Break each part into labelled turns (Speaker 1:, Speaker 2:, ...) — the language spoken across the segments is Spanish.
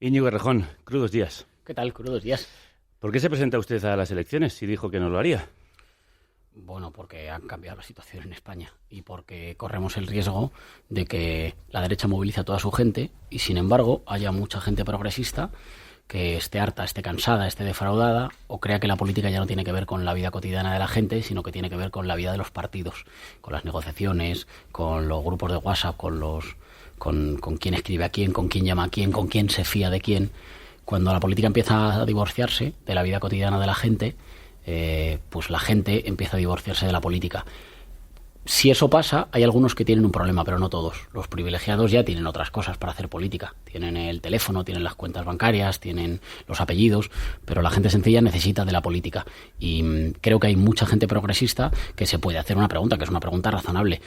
Speaker 1: Íñigo Errejón, crudos días.
Speaker 2: ¿Qué tal? Crudos días.
Speaker 1: ¿Por qué se presenta usted a las elecciones si dijo que no lo haría?
Speaker 2: Bueno, porque han cambiado la situación en España y porque corremos el riesgo de que la derecha movilice a toda su gente y, sin embargo, haya mucha gente progresista que esté harta, esté cansada, esté defraudada o crea que la política ya no tiene que ver con la vida cotidiana de la gente, sino que tiene que ver con la vida de los partidos, con las negociaciones, con los grupos de WhatsApp, con quién escribe a quién, con quién llama a quién, con quién se fía de quién. Cuando la política empieza a divorciarse de la vida cotidiana de la gente, pues la gente empieza a divorciarse de la política. Si eso pasa, hay algunos que tienen un problema, pero no todos. Los privilegiados ya tienen otras cosas para hacer política. Tienen el teléfono, tienen las cuentas bancarias, tienen los apellidos, pero la gente sencilla necesita de la política. Y creo que hay mucha gente progresista que se puede hacer una pregunta, que es una pregunta razonable.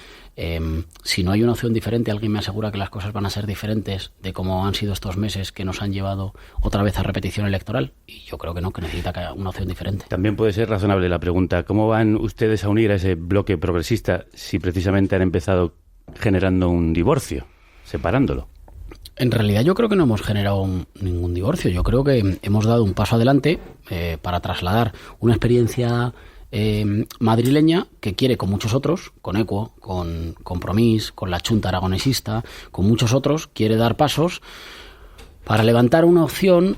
Speaker 2: Si no hay una opción diferente, ¿alguien me asegura que las cosas van a ser diferentes de cómo han sido estos meses que nos han llevado otra vez a repetición electoral? Y yo creo que no, que necesita que haya una opción diferente.
Speaker 1: También puede ser razonable la pregunta, ¿cómo van ustedes a unir a ese bloque progresista si precisamente han empezado generando un divorcio, separándolo?
Speaker 2: En realidad yo creo que no hemos generado ningún divorcio. Yo creo que hemos dado un paso adelante para trasladar una experiencia madrileña que quiere con muchos otros, con Equo, con Compromís, con la Chunta Aragonesista, con muchos otros, quiere dar pasos para levantar una opción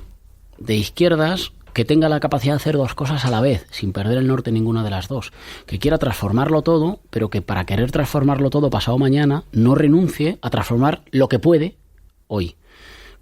Speaker 2: de izquierdas que tenga la capacidad de hacer dos cosas a la vez, sin perder el norte en ninguna de las dos, que quiera transformarlo todo, pero que para querer transformarlo todo pasado mañana no renuncie a transformar lo que puede hoy.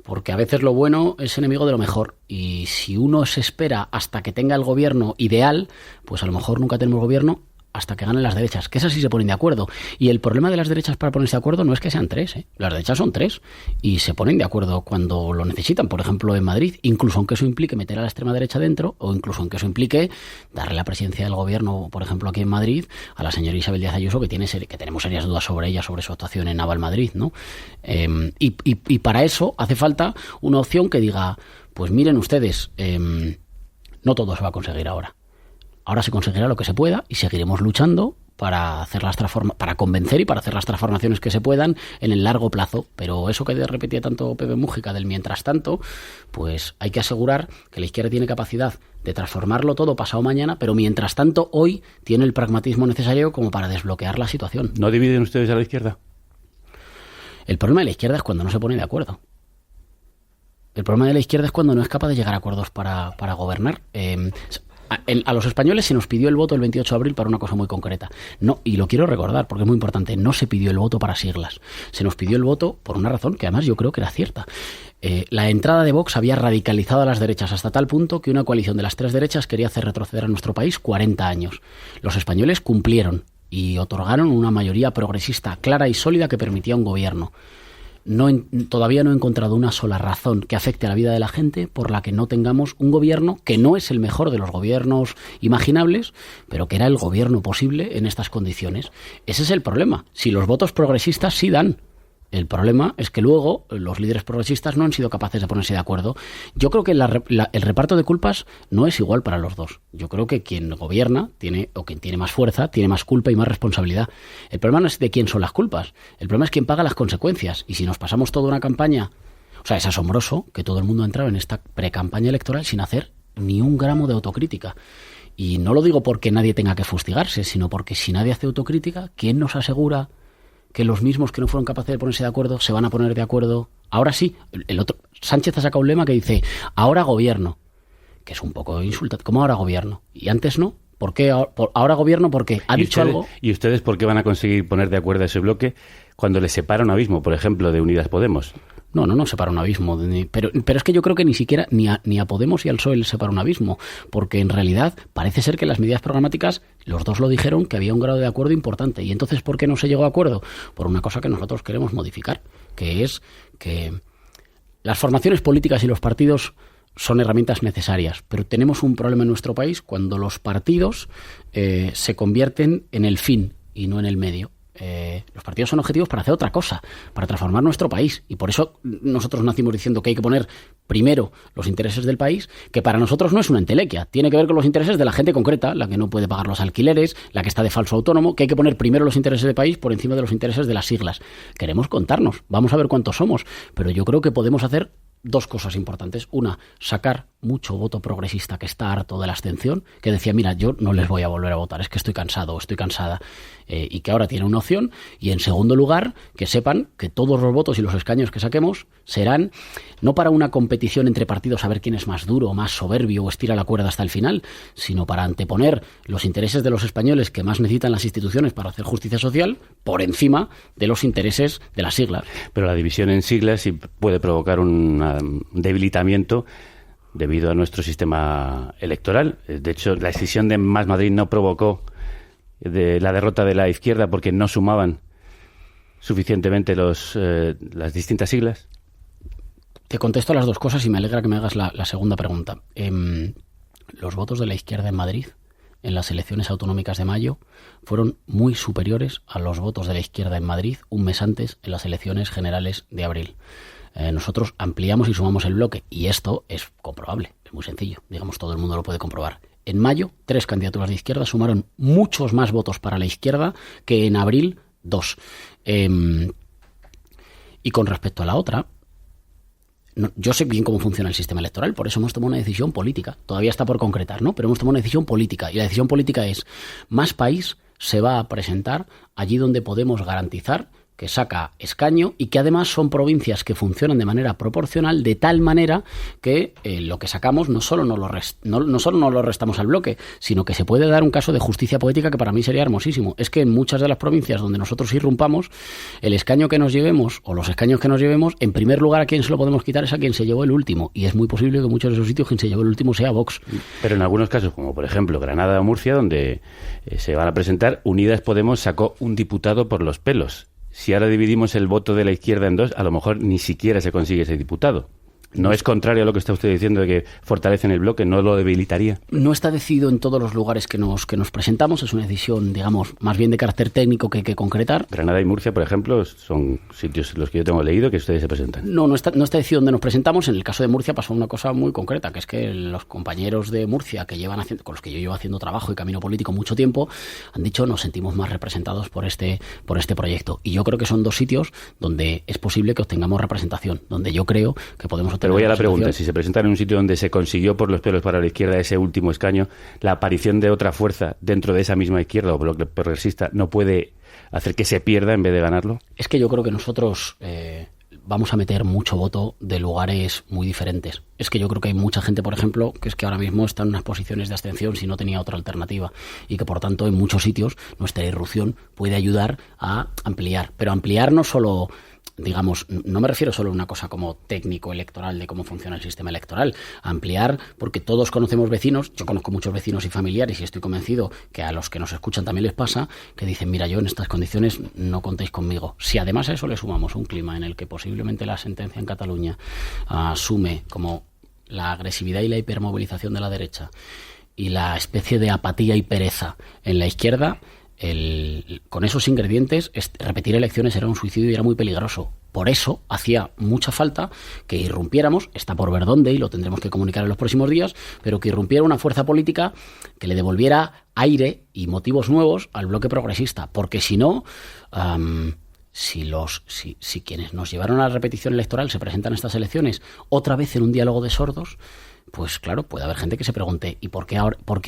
Speaker 2: Porque a veces lo bueno es enemigo de lo mejor, y si uno se espera hasta que tenga el gobierno ideal, pues a lo mejor nunca tenemos gobierno hasta que ganen las derechas, que esas sí se ponen de acuerdo. Y el problema de las derechas para ponerse de acuerdo no es que sean tres, las derechas son tres y se ponen de acuerdo cuando lo necesitan. Por ejemplo, en Madrid, incluso aunque eso implique meter a la extrema derecha dentro, o incluso aunque eso implique darle la presidencia del gobierno, por ejemplo, aquí en Madrid, a la señora Isabel Díaz Ayuso, que tenemos serias dudas sobre ella, sobre su actuación en Naval Madrid, ¿no? Y para eso hace falta una opción que diga, pues miren ustedes, no todo se va a conseguir ahora. Ahora se conseguirá lo que se pueda y seguiremos luchando para hacer para convencer y para hacer las transformaciones que se puedan en el largo plazo. Pero eso que repetía tanto Pepe Mújica del mientras tanto, pues hay que asegurar que la izquierda tiene capacidad de transformarlo todo pasado mañana, pero mientras tanto hoy tiene el pragmatismo necesario como para desbloquear la situación.
Speaker 1: ¿No dividen ustedes a la izquierda?
Speaker 2: El problema de la izquierda es cuando no se pone de acuerdo. El problema de la izquierda es cuando no es capaz de llegar a acuerdos para gobernar. A los españoles se nos pidió el voto el 28 de abril para una cosa muy concreta. No, y lo quiero recordar porque es muy importante, no se pidió el voto para siglas. Se nos pidió el voto por una razón que además yo creo que era cierta. La entrada de Vox había radicalizado a las derechas hasta tal punto que una coalición de las tres derechas quería hacer retroceder a nuestro país 40 años. Los españoles cumplieron y otorgaron una mayoría progresista clara y sólida que permitía un gobierno. Todavía no he encontrado una sola razón que afecte a la vida de la gente por la que no tengamos un gobierno que no es el mejor de los gobiernos imaginables, pero que era el gobierno posible en estas condiciones. Ese es el problema. Si los votos progresistas sí dan. El problema es que luego los líderes progresistas no han sido capaces de ponerse de acuerdo. Yo creo que el reparto de culpas no es igual para los dos. Yo creo que quien gobierna o quien tiene más fuerza, tiene más culpa y más responsabilidad. El problema no es de quién son las culpas. El problema es quién paga las consecuencias. Y si nos pasamos toda una campaña... O sea, es asombroso que todo el mundo ha entrado en esta precampaña electoral sin hacer ni un gramo de autocrítica. Y no lo digo porque nadie tenga que fustigarse, sino porque si nadie hace autocrítica, ¿quién nos asegura que los mismos que no fueron capaces de ponerse de acuerdo se van a poner de acuerdo? Ahora sí. Sánchez ha sacado un lema que dice, ahora gobierno, que es un poco insultante. ¿Cómo ahora gobierno? ¿Y antes no? ¿Por qué ahora gobierno? Porque ha dicho algo.
Speaker 1: ¿Y ustedes por qué van a conseguir poner de acuerdo a ese bloque cuando les separa un abismo, por ejemplo, de Unidas Podemos?
Speaker 2: No separa un abismo. Pero es que yo creo que ni siquiera ni a Podemos y al PSOE les separa un abismo, porque en realidad parece ser que las medidas programáticas, los dos lo dijeron, que había un grado de acuerdo importante. ¿Y entonces por qué no se llegó a acuerdo? Por una cosa que nosotros queremos modificar, que es que las formaciones políticas y los partidos son herramientas necesarias, pero tenemos un problema en nuestro país cuando los partidos se convierten en el fin y no en el medio. Los partidos son objetivos para hacer otra cosa, para transformar nuestro país, y por eso nosotros nacimos diciendo que hay que poner primero los intereses del país, que para nosotros no es una entelequia, tiene que ver con los intereses de la gente concreta, la que no puede pagar los alquileres, la que está de falso autónomo, que hay que poner primero los intereses del país por encima de los intereses de las siglas. Queremos contarnos, vamos a ver cuántos somos, pero yo creo que podemos hacer dos cosas importantes. Una, sacar mucho voto progresista que está harto de la abstención, que decía, mira, yo no les voy a volver a votar, es que estoy cansado o estoy cansada, y que ahora tiene una opción. Y en segundo lugar, que sepan que todos los votos y los escaños que saquemos serán no para una competición entre partidos a ver quién es más duro, más soberbio o estira la cuerda hasta el final, sino para anteponer los intereses de los españoles que más necesitan las instituciones para hacer justicia social por encima de los intereses de las siglas.
Speaker 1: Pero la división en siglas sí puede provocar un debilitamiento debido a nuestro sistema electoral. De hecho, la escisión de Más Madrid no provocó la derrota de la izquierda porque no sumaban suficientemente las distintas siglas.
Speaker 2: Te contesto las dos cosas y me alegra que me hagas la segunda pregunta. Los votos de la izquierda en Madrid en las elecciones autonómicas de mayo fueron muy superiores a los votos de la izquierda en Madrid un mes antes en las elecciones generales de abril. Nosotros ampliamos y sumamos el bloque y esto es comprobable, es muy sencillo, digamos, todo el mundo lo puede comprobar. En mayo, 3 candidaturas de izquierda sumaron muchos más votos para la izquierda que en abril 2. Y con respecto a la otra, yo sé bien cómo funciona el sistema electoral, por eso hemos tomado una decisión política. Todavía está por concretar, ¿no? Pero hemos tomado una decisión política y la decisión política es: Más País se va a presentar allí donde podemos garantizar que saca escaño y que además son provincias que funcionan de manera proporcional, de tal manera que lo que sacamos no solo no lo restamos al bloque, sino que se puede dar un caso de justicia poética que para mí sería hermosísimo. Es que en muchas de las provincias donde nosotros irrumpamos, el escaño que nos llevemos o los escaños que nos llevemos, en primer lugar a quien se lo podemos quitar es a quien se llevó el último, y es muy posible que en muchos de esos sitios quien se llevó el último sea Vox.
Speaker 1: Pero en algunos casos, como por ejemplo Granada o Murcia, donde se van a presentar, Unidas Podemos sacó un diputado por los pelos. Si ahora dividimos el voto de la izquierda en dos, a lo mejor ni siquiera se consigue ese diputado. ¿No es contrario a lo que está usted diciendo de que fortalecen el bloque? ¿No lo debilitaría?
Speaker 2: No está decidido en todos los lugares que nos presentamos. Es una decisión, digamos, más bien de carácter técnico que hay que concretar.
Speaker 1: Granada y Murcia, por ejemplo, son sitios en los que yo tengo leído que ustedes se presentan.
Speaker 2: No está decidido dónde nos presentamos. En el caso de Murcia pasó una cosa muy concreta, que es que los compañeros de Murcia con los que yo llevo haciendo trabajo y camino político mucho tiempo, han dicho: nos sentimos más representados por este proyecto. Y yo creo que son dos sitios donde es posible que obtengamos representación, donde yo creo que podemos obtener.
Speaker 1: Pero voy a la pregunta: si se presentan en un sitio donde se consiguió por los pelos para la izquierda ese último escaño, ¿la aparición de otra fuerza dentro de esa misma izquierda o bloque progresista no puede hacer que se pierda en vez de ganarlo?
Speaker 2: Es que yo creo que nosotros vamos a meter mucho voto de lugares muy diferentes. Es que yo creo que hay mucha gente, por ejemplo, que es que ahora mismo está en unas posiciones de abstención si no tenía otra alternativa, y que por tanto en muchos sitios nuestra irrupción puede ayudar a ampliar. Pero ampliar no solo, digamos, no me refiero solo a una cosa como técnico electoral de cómo funciona el sistema electoral. Ampliar porque todos conocemos vecinos, yo conozco muchos vecinos y familiares y estoy convencido que a los que nos escuchan también les pasa, que dicen: mira, yo en estas condiciones no contéis conmigo. Si además a eso le sumamos un clima en el que posiblemente la sentencia en Cataluña asume como la agresividad y la hipermovilización de la derecha y la especie de apatía y pereza en la izquierda, con esos ingredientes, repetir elecciones era un suicidio y era muy peligroso. Por eso hacía mucha falta que irrumpiéramos, está por ver dónde y lo tendremos que comunicar en los próximos días, pero que irrumpiera una fuerza política que le devolviera aire y motivos nuevos al bloque progresista, porque si no, si quienes nos llevaron a la repetición electoral se presentan a estas elecciones otra vez en un diálogo de sordos, pues claro, puede haber gente que se pregunte: ¿y por qué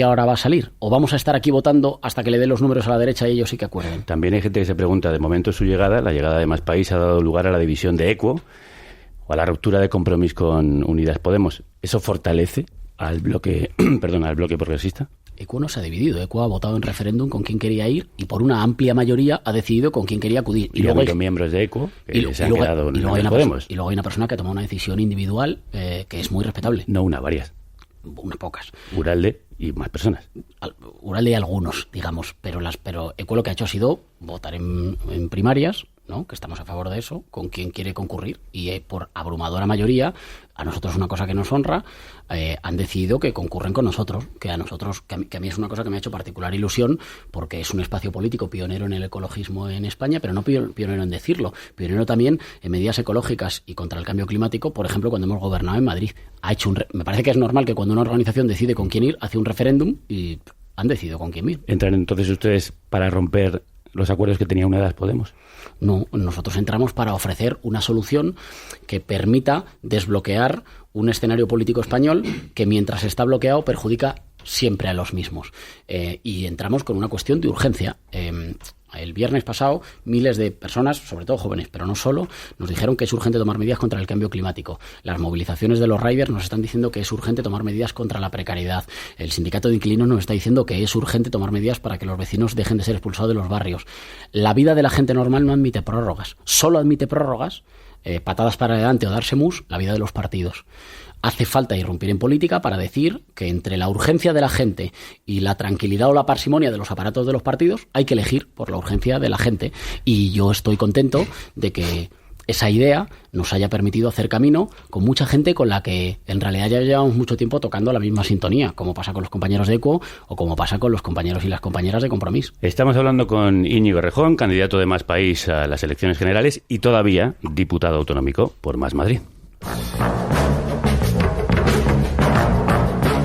Speaker 2: ahora va a salir? ¿O vamos a estar aquí votando hasta que le den los números a la derecha y ellos sí que acuerden?
Speaker 1: También hay gente que se pregunta: de momento la llegada de Más País ha dado lugar a la división de Equo o a la ruptura de Compromís con Unidas Podemos. ¿Eso fortalece al bloque, al bloque progresista?
Speaker 2: Equo no se ha dividido. Equo ha votado en referéndum con quién quería ir y por una amplia mayoría ha decidido con quién quería acudir.
Speaker 1: Y luego hay miembros de Equo que se han quedado en Podemos.
Speaker 2: Y luego hay una persona que ha tomado una decisión individual que es muy respetable.
Speaker 1: No una, varias.
Speaker 2: Unas pocas.
Speaker 1: Uralde y más personas.
Speaker 2: Uralde y algunos, digamos, pero Equo lo que ha hecho ha sido votar en primarias, ¿no? Que estamos a favor de eso, con quien quiere concurrir, y por abrumadora mayoría, a nosotros es una cosa que nos honra, han decidido que concurren con nosotros, que a mí es una cosa que me ha hecho particular ilusión, porque es un espacio político pionero en el ecologismo en España, pero no pionero en decirlo, pionero también en medidas ecológicas y contra el cambio climático. Por ejemplo, cuando hemos gobernado en Madrid, me parece que es normal que cuando una organización decide con quién ir, hace un referéndum y han decidido con quién ir.
Speaker 1: ¿Entran entonces ustedes para romper los acuerdos que tenía Unidas Podemos?
Speaker 2: No, nosotros entramos para ofrecer una solución que permita desbloquear un escenario político español que, mientras está bloqueado, perjudica siempre a los mismos. Y entramos con una cuestión de urgencia. El viernes pasado, miles de personas, sobre todo jóvenes, pero no solo, nos dijeron que es urgente tomar medidas contra el cambio climático. Las movilizaciones de los riders nos están diciendo que es urgente tomar medidas contra la precariedad. El sindicato de inquilinos nos está diciendo que es urgente tomar medidas para que los vecinos dejen de ser expulsados de los barrios. La vida de la gente normal no admite prórrogas. Solo admite prórrogas, patadas para adelante o darse mus, la vida de los partidos. Hace falta irrumpir en política para decir que entre la urgencia de la gente y la tranquilidad o la parsimonia de los aparatos de los partidos hay que elegir por la urgencia de la gente. Y yo estoy contento de que esa idea nos haya permitido hacer camino con mucha gente con la que en realidad ya llevamos mucho tiempo tocando la misma sintonía, como pasa con los compañeros de ECO o como pasa con los compañeros y las compañeras de Compromís.
Speaker 1: Estamos hablando con Íñigo Errejón, candidato de Más País a las elecciones generales y todavía diputado autonómico por Más Madrid.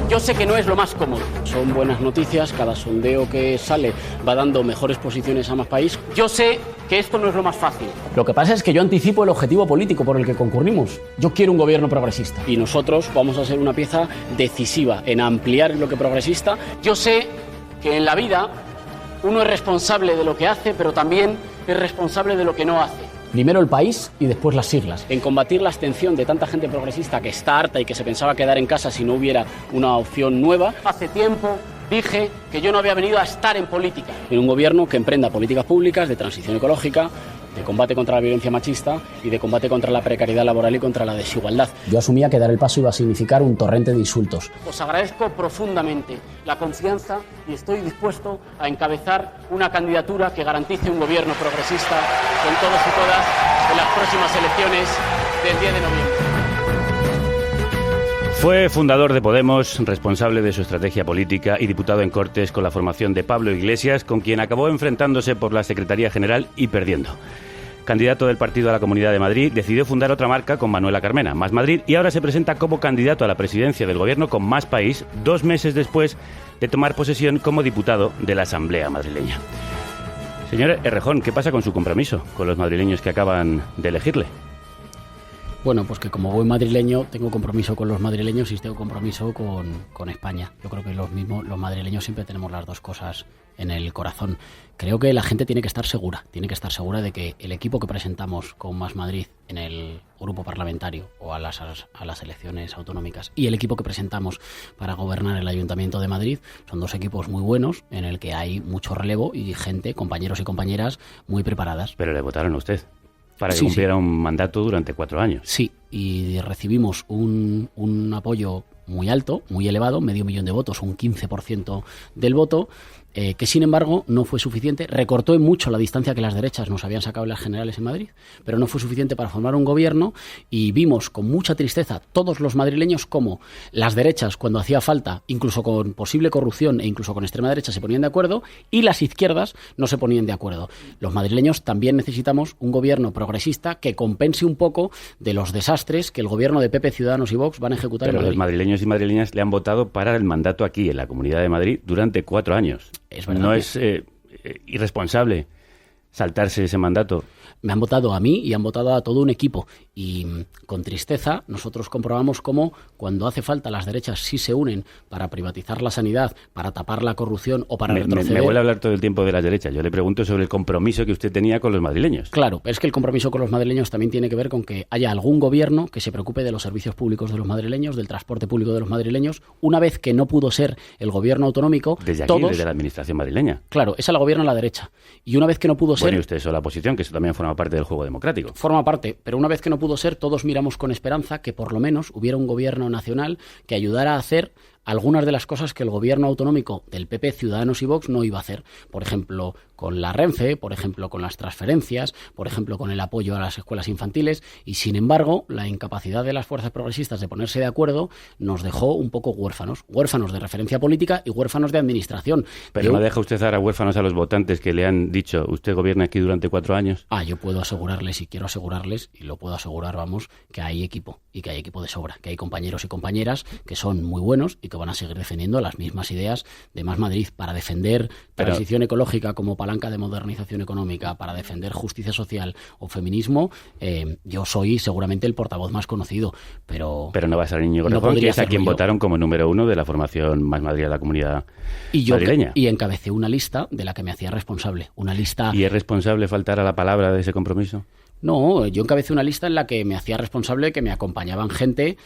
Speaker 2: Yo sé que no es lo más cómodo. Son buenas noticias, cada sondeo que sale va dando mejores posiciones a Más País. Yo sé que esto no es lo más fácil. Lo que pasa es que yo anticipo el objetivo político por el que concurrimos. Yo quiero un gobierno progresista. Y nosotros vamos a ser una pieza decisiva en ampliar el bloque progresista. Yo sé que en la vida uno es responsable de lo que hace, pero también es responsable de lo que no hace. Primero el país y después las siglas. En combatir la abstención de tanta gente progresista que está harta y que se pensaba quedar en casa si no hubiera una opción nueva. Hace tiempo dije que yo no había venido a estar en política. En un gobierno que emprenda políticas públicas de transición ecológica, de combate contra la violencia machista y de combate contra la precariedad laboral y contra la desigualdad. Yo asumía que dar el paso iba a significar un torrente de insultos. Os agradezco profundamente la confianza y estoy dispuesto a encabezar una candidatura que garantice un gobierno progresista con todos y todas en las próximas elecciones del 10 de noviembre.
Speaker 1: Fue fundador de Podemos, responsable de su estrategia política y diputado en Cortes con la formación de Pablo Iglesias, con quien acabó enfrentándose por la Secretaría General y perdiendo. Candidato del partido a la Comunidad de Madrid, decidió fundar otra marca con Manuela Carmena, Más Madrid, y ahora se presenta como candidato a la presidencia del Gobierno con Más País, 2 meses después de tomar posesión como diputado de la Asamblea madrileña. Señor Errejón, ¿qué pasa con su compromiso con los madrileños que acaban de elegirle?
Speaker 2: Bueno, pues que como buen madrileño tengo compromiso con los madrileños y tengo compromiso con España. Yo creo que los madrileños siempre tenemos las dos cosas en el corazón. Creo que la gente tiene que estar segura de que el equipo que presentamos con Más Madrid en el grupo parlamentario o a las elecciones autonómicas y el equipo que presentamos para gobernar el Ayuntamiento de Madrid son dos equipos muy buenos en el que hay mucho relevo y gente, compañeros y compañeras muy preparadas.
Speaker 1: Pero le votaron a usted para que cumpliera un mandato durante 4 años.
Speaker 2: Sí, y recibimos un apoyo muy alto, muy elevado, 500.000 de votos, un 15% del voto, que sin embargo no fue suficiente, recortó en mucho la distancia que las derechas nos habían sacado en las generales en Madrid, pero no fue suficiente para formar un gobierno y vimos con mucha tristeza todos los madrileños cómo las derechas, cuando hacía falta, incluso con posible corrupción e incluso con extrema derecha, se ponían de acuerdo y las izquierdas no se ponían de acuerdo. Los madrileños también necesitamos un gobierno progresista que compense un poco de los desastres que el gobierno de PP, Ciudadanos y Vox van a ejecutar en Madrid.
Speaker 1: Pero los madrileños y madrileñas le han votado para el mandato aquí, en la Comunidad de Madrid, durante 4 años.
Speaker 2: Es verdad.
Speaker 1: ¿No es irresponsable saltarse ese mandato?
Speaker 2: Me han votado a mí y han votado a todo un equipo. Y con tristeza nosotros comprobamos cómo cuando hace falta las derechas sí se unen para privatizar la sanidad, para tapar la corrupción o para retroceder.
Speaker 1: Me vuelve a hablar todo el tiempo de las derechas. Yo le pregunto sobre el compromiso que usted tenía con los madrileños.
Speaker 2: Claro, es que el compromiso con los madrileños también tiene que ver con que haya algún gobierno que se preocupe de los servicios públicos de los madrileños, del transporte público de los madrileños. Una vez que no pudo ser el gobierno autonómico,
Speaker 1: desde aquí, desde la administración madrileña.
Speaker 2: Claro, esa la gobierna la derecha. Y una vez que no pudo ser...
Speaker 1: Bueno, y usted es la oposición, que eso también forma parte del juego democrático.
Speaker 2: Forma parte, pero una vez que no pudo ser, todos miramos con esperanza que por lo menos hubiera un gobierno nacional que ayudara a hacer algunas de las cosas que el gobierno autonómico del PP, Ciudadanos y Vox no iba a hacer. Por ejemplo, con la Renfe, por ejemplo, con las transferencias, por ejemplo, con el apoyo a las escuelas infantiles. Y, sin embargo, la incapacidad de las fuerzas progresistas de ponerse de acuerdo nos dejó un poco huérfanos. Huérfanos de referencia política y huérfanos de administración.
Speaker 1: Pero ¿no deja usted dar a huérfanos a los votantes que le han dicho usted gobierna aquí durante 4 años?
Speaker 2: Yo puedo asegurarles y quiero asegurarles, y lo puedo asegurar, vamos, que hay equipo. y que hay equipo de sobra, que hay compañeros y compañeras que son muy buenos y que van a seguir defendiendo las mismas ideas de Más Madrid para defender transición ecológica como palanca de modernización económica, para defender justicia social o feminismo. Yo soy seguramente el portavoz más conocido, pero
Speaker 1: no va a ser Íñigo Errejón, que es a quien votaron como número 1 de la formación Más Madrid de la Comunidad madrileña.
Speaker 2: Y encabecé una lista de la que me hacía responsable. Una lista...
Speaker 1: ¿Y es responsable faltar a la palabra de ese compromiso?
Speaker 2: No, yo encabecé una lista en la que me hacía responsable, que me acompañaban gente,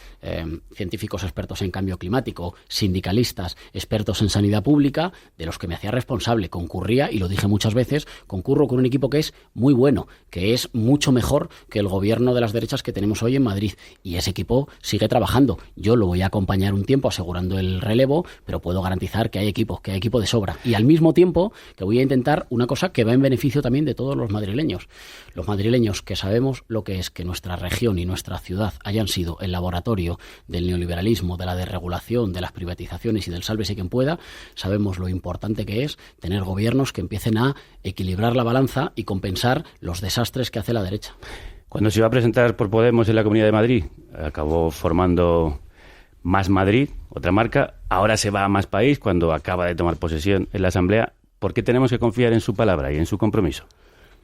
Speaker 2: científicos expertos en cambio climático, sindicalistas, expertos en sanidad pública, de los que me hacía responsable. Concurría, y lo dije muchas veces, concurro con un equipo que es muy bueno, que es mucho mejor que el gobierno de las derechas que tenemos hoy en Madrid. Y ese equipo sigue trabajando. Yo lo voy a acompañar un tiempo asegurando el relevo, pero puedo garantizar que hay equipo de sobra. Y al mismo tiempo que voy a intentar una cosa que va en beneficio también de todos los madrileños. Los madrileños que sabemos lo que es que nuestra región y nuestra ciudad hayan sido el laboratorio del neoliberalismo, de la desregulación, de las privatizaciones y del sálvese quien pueda, sabemos lo importante que es tener gobiernos que empiecen a equilibrar la balanza y compensar los desastres que hace la derecha.
Speaker 1: Cuando se iba a presentar por Podemos en la Comunidad de Madrid, acabó formando Más Madrid, otra marca. Ahora se va a Más País cuando acaba de tomar posesión en la Asamblea. ¿Por qué tenemos que confiar en su palabra y en su compromiso?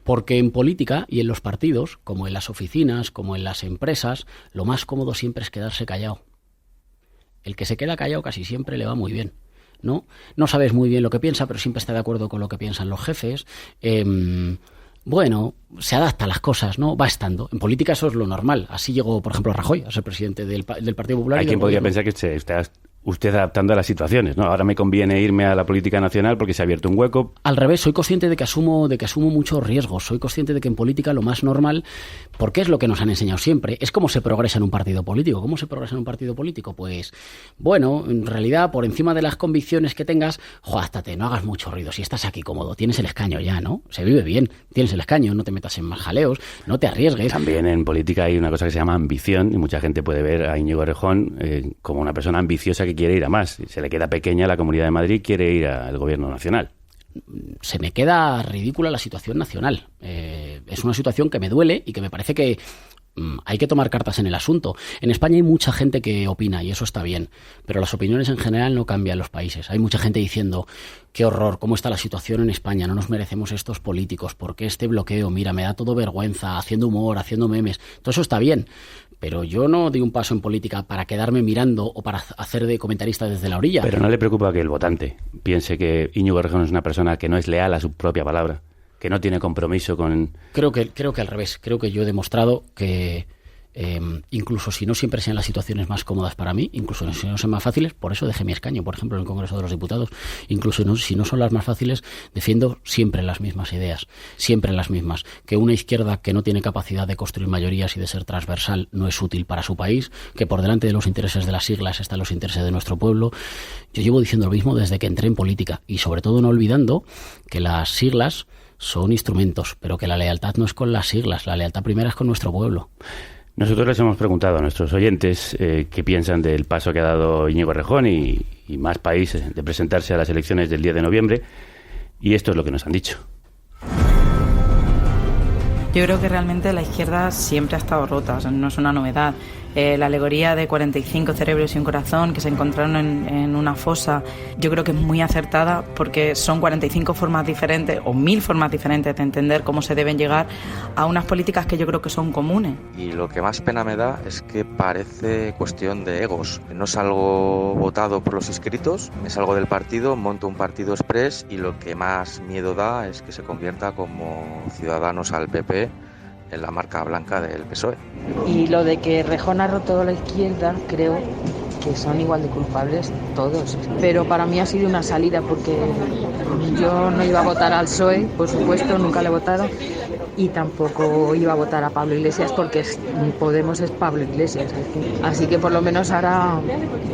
Speaker 2: Porque en política y en los partidos, como en las oficinas, como en las empresas, lo más cómodo siempre es quedarse callado. El que se queda callado casi siempre le va muy bien, ¿no? No sabes muy bien lo que piensa, pero siempre está de acuerdo con lo que piensan los jefes. Bueno, se adapta a las cosas, ¿no? Va estando. En política eso es lo normal. Así llegó, por ejemplo, Rajoy a ser presidente del Partido Popular.
Speaker 1: Hay quien podría pensar que se está usted adaptando a las situaciones, ¿no? Ahora me conviene irme a la política nacional porque se ha abierto un hueco.
Speaker 2: Al revés, soy consciente de que asumo muchos riesgos. Soy consciente de que en política lo más normal, porque es lo que nos han enseñado siempre, es cómo se progresa en un partido político. ¿Cómo se progresa en un partido político? Pues, bueno, en realidad, por encima de las convicciones que tengas, jódate, no hagas mucho ruido. Si estás aquí cómodo, tienes el escaño ya, ¿no? Se vive bien, tienes el escaño, no te metas en más jaleos, no te arriesgues.
Speaker 1: También en política hay una cosa que se llama ambición, y mucha gente puede ver a Íñigo Errejón como una persona ambiciosa que quiere ir a más. Se le queda pequeña la Comunidad de Madrid, quiere ir al gobierno nacional.
Speaker 2: Se me queda ridícula la situación nacional. Es una situación que me duele y que me parece que hay que tomar cartas en el asunto. En España hay mucha gente que opina y eso está bien, pero las opiniones en general no cambian los países. Hay mucha gente diciendo, qué horror, cómo está la situación en España, no nos merecemos estos políticos, ¿por qué este bloqueo? Mira, me da todo vergüenza, haciendo humor, haciendo memes. Todo eso está bien, pero yo no di un paso en política para quedarme mirando o para hacer de comentarista desde la orilla.
Speaker 1: Pero ¿no le preocupa que el votante piense que Íñigo Errejón es una persona que no es leal a su propia palabra, que no tiene compromiso con...?
Speaker 2: Creo que al revés. Creo que yo he demostrado que incluso si no siempre sean las situaciones más cómodas para mí, incluso si no son más fáciles, por eso dejé mi escaño, por ejemplo, en el Congreso de los Diputados. Incluso si no son las más fáciles, defiendo siempre las mismas ideas, siempre las mismas. Que una izquierda que no tiene capacidad de construir mayorías y de ser transversal no es útil para su país, que por delante de los intereses de las siglas están los intereses de nuestro pueblo. Yo llevo diciendo lo mismo desde que entré en política y sobre todo no olvidando que las siglas son instrumentos, pero que la lealtad no es con las siglas, la lealtad primera es con nuestro pueblo.
Speaker 1: Nosotros les hemos preguntado a nuestros oyentes qué piensan del paso que ha dado Íñigo Errejón y Más País de presentarse a las elecciones del 10 de noviembre, y esto es lo que nos han dicho.
Speaker 3: Yo creo que realmente la izquierda siempre ha estado rota, o sea, no es una novedad. La alegoría de 45 cerebros y un corazón que se encontraron en una fosa, yo creo que es muy acertada porque son 45 formas diferentes o 1000 formas diferentes de entender cómo se deben llegar a unas políticas que yo creo que son comunes.
Speaker 4: Y lo que más pena me da es que parece cuestión de egos. No es algo votado por los inscritos, es algo del partido, monto un partido express y lo que más miedo da es que se convierta como Ciudadanos al PP en la marca blanca del PSOE.
Speaker 5: Y lo de que Errejón ha roto la izquierda, creo que son igual de culpables todos. Pero para mí ha sido una salida porque yo no iba a votar al PSOE, por supuesto, nunca le he votado. Y tampoco iba a votar a Pablo Iglesias porque Podemos es Pablo Iglesias. Así que por lo menos ahora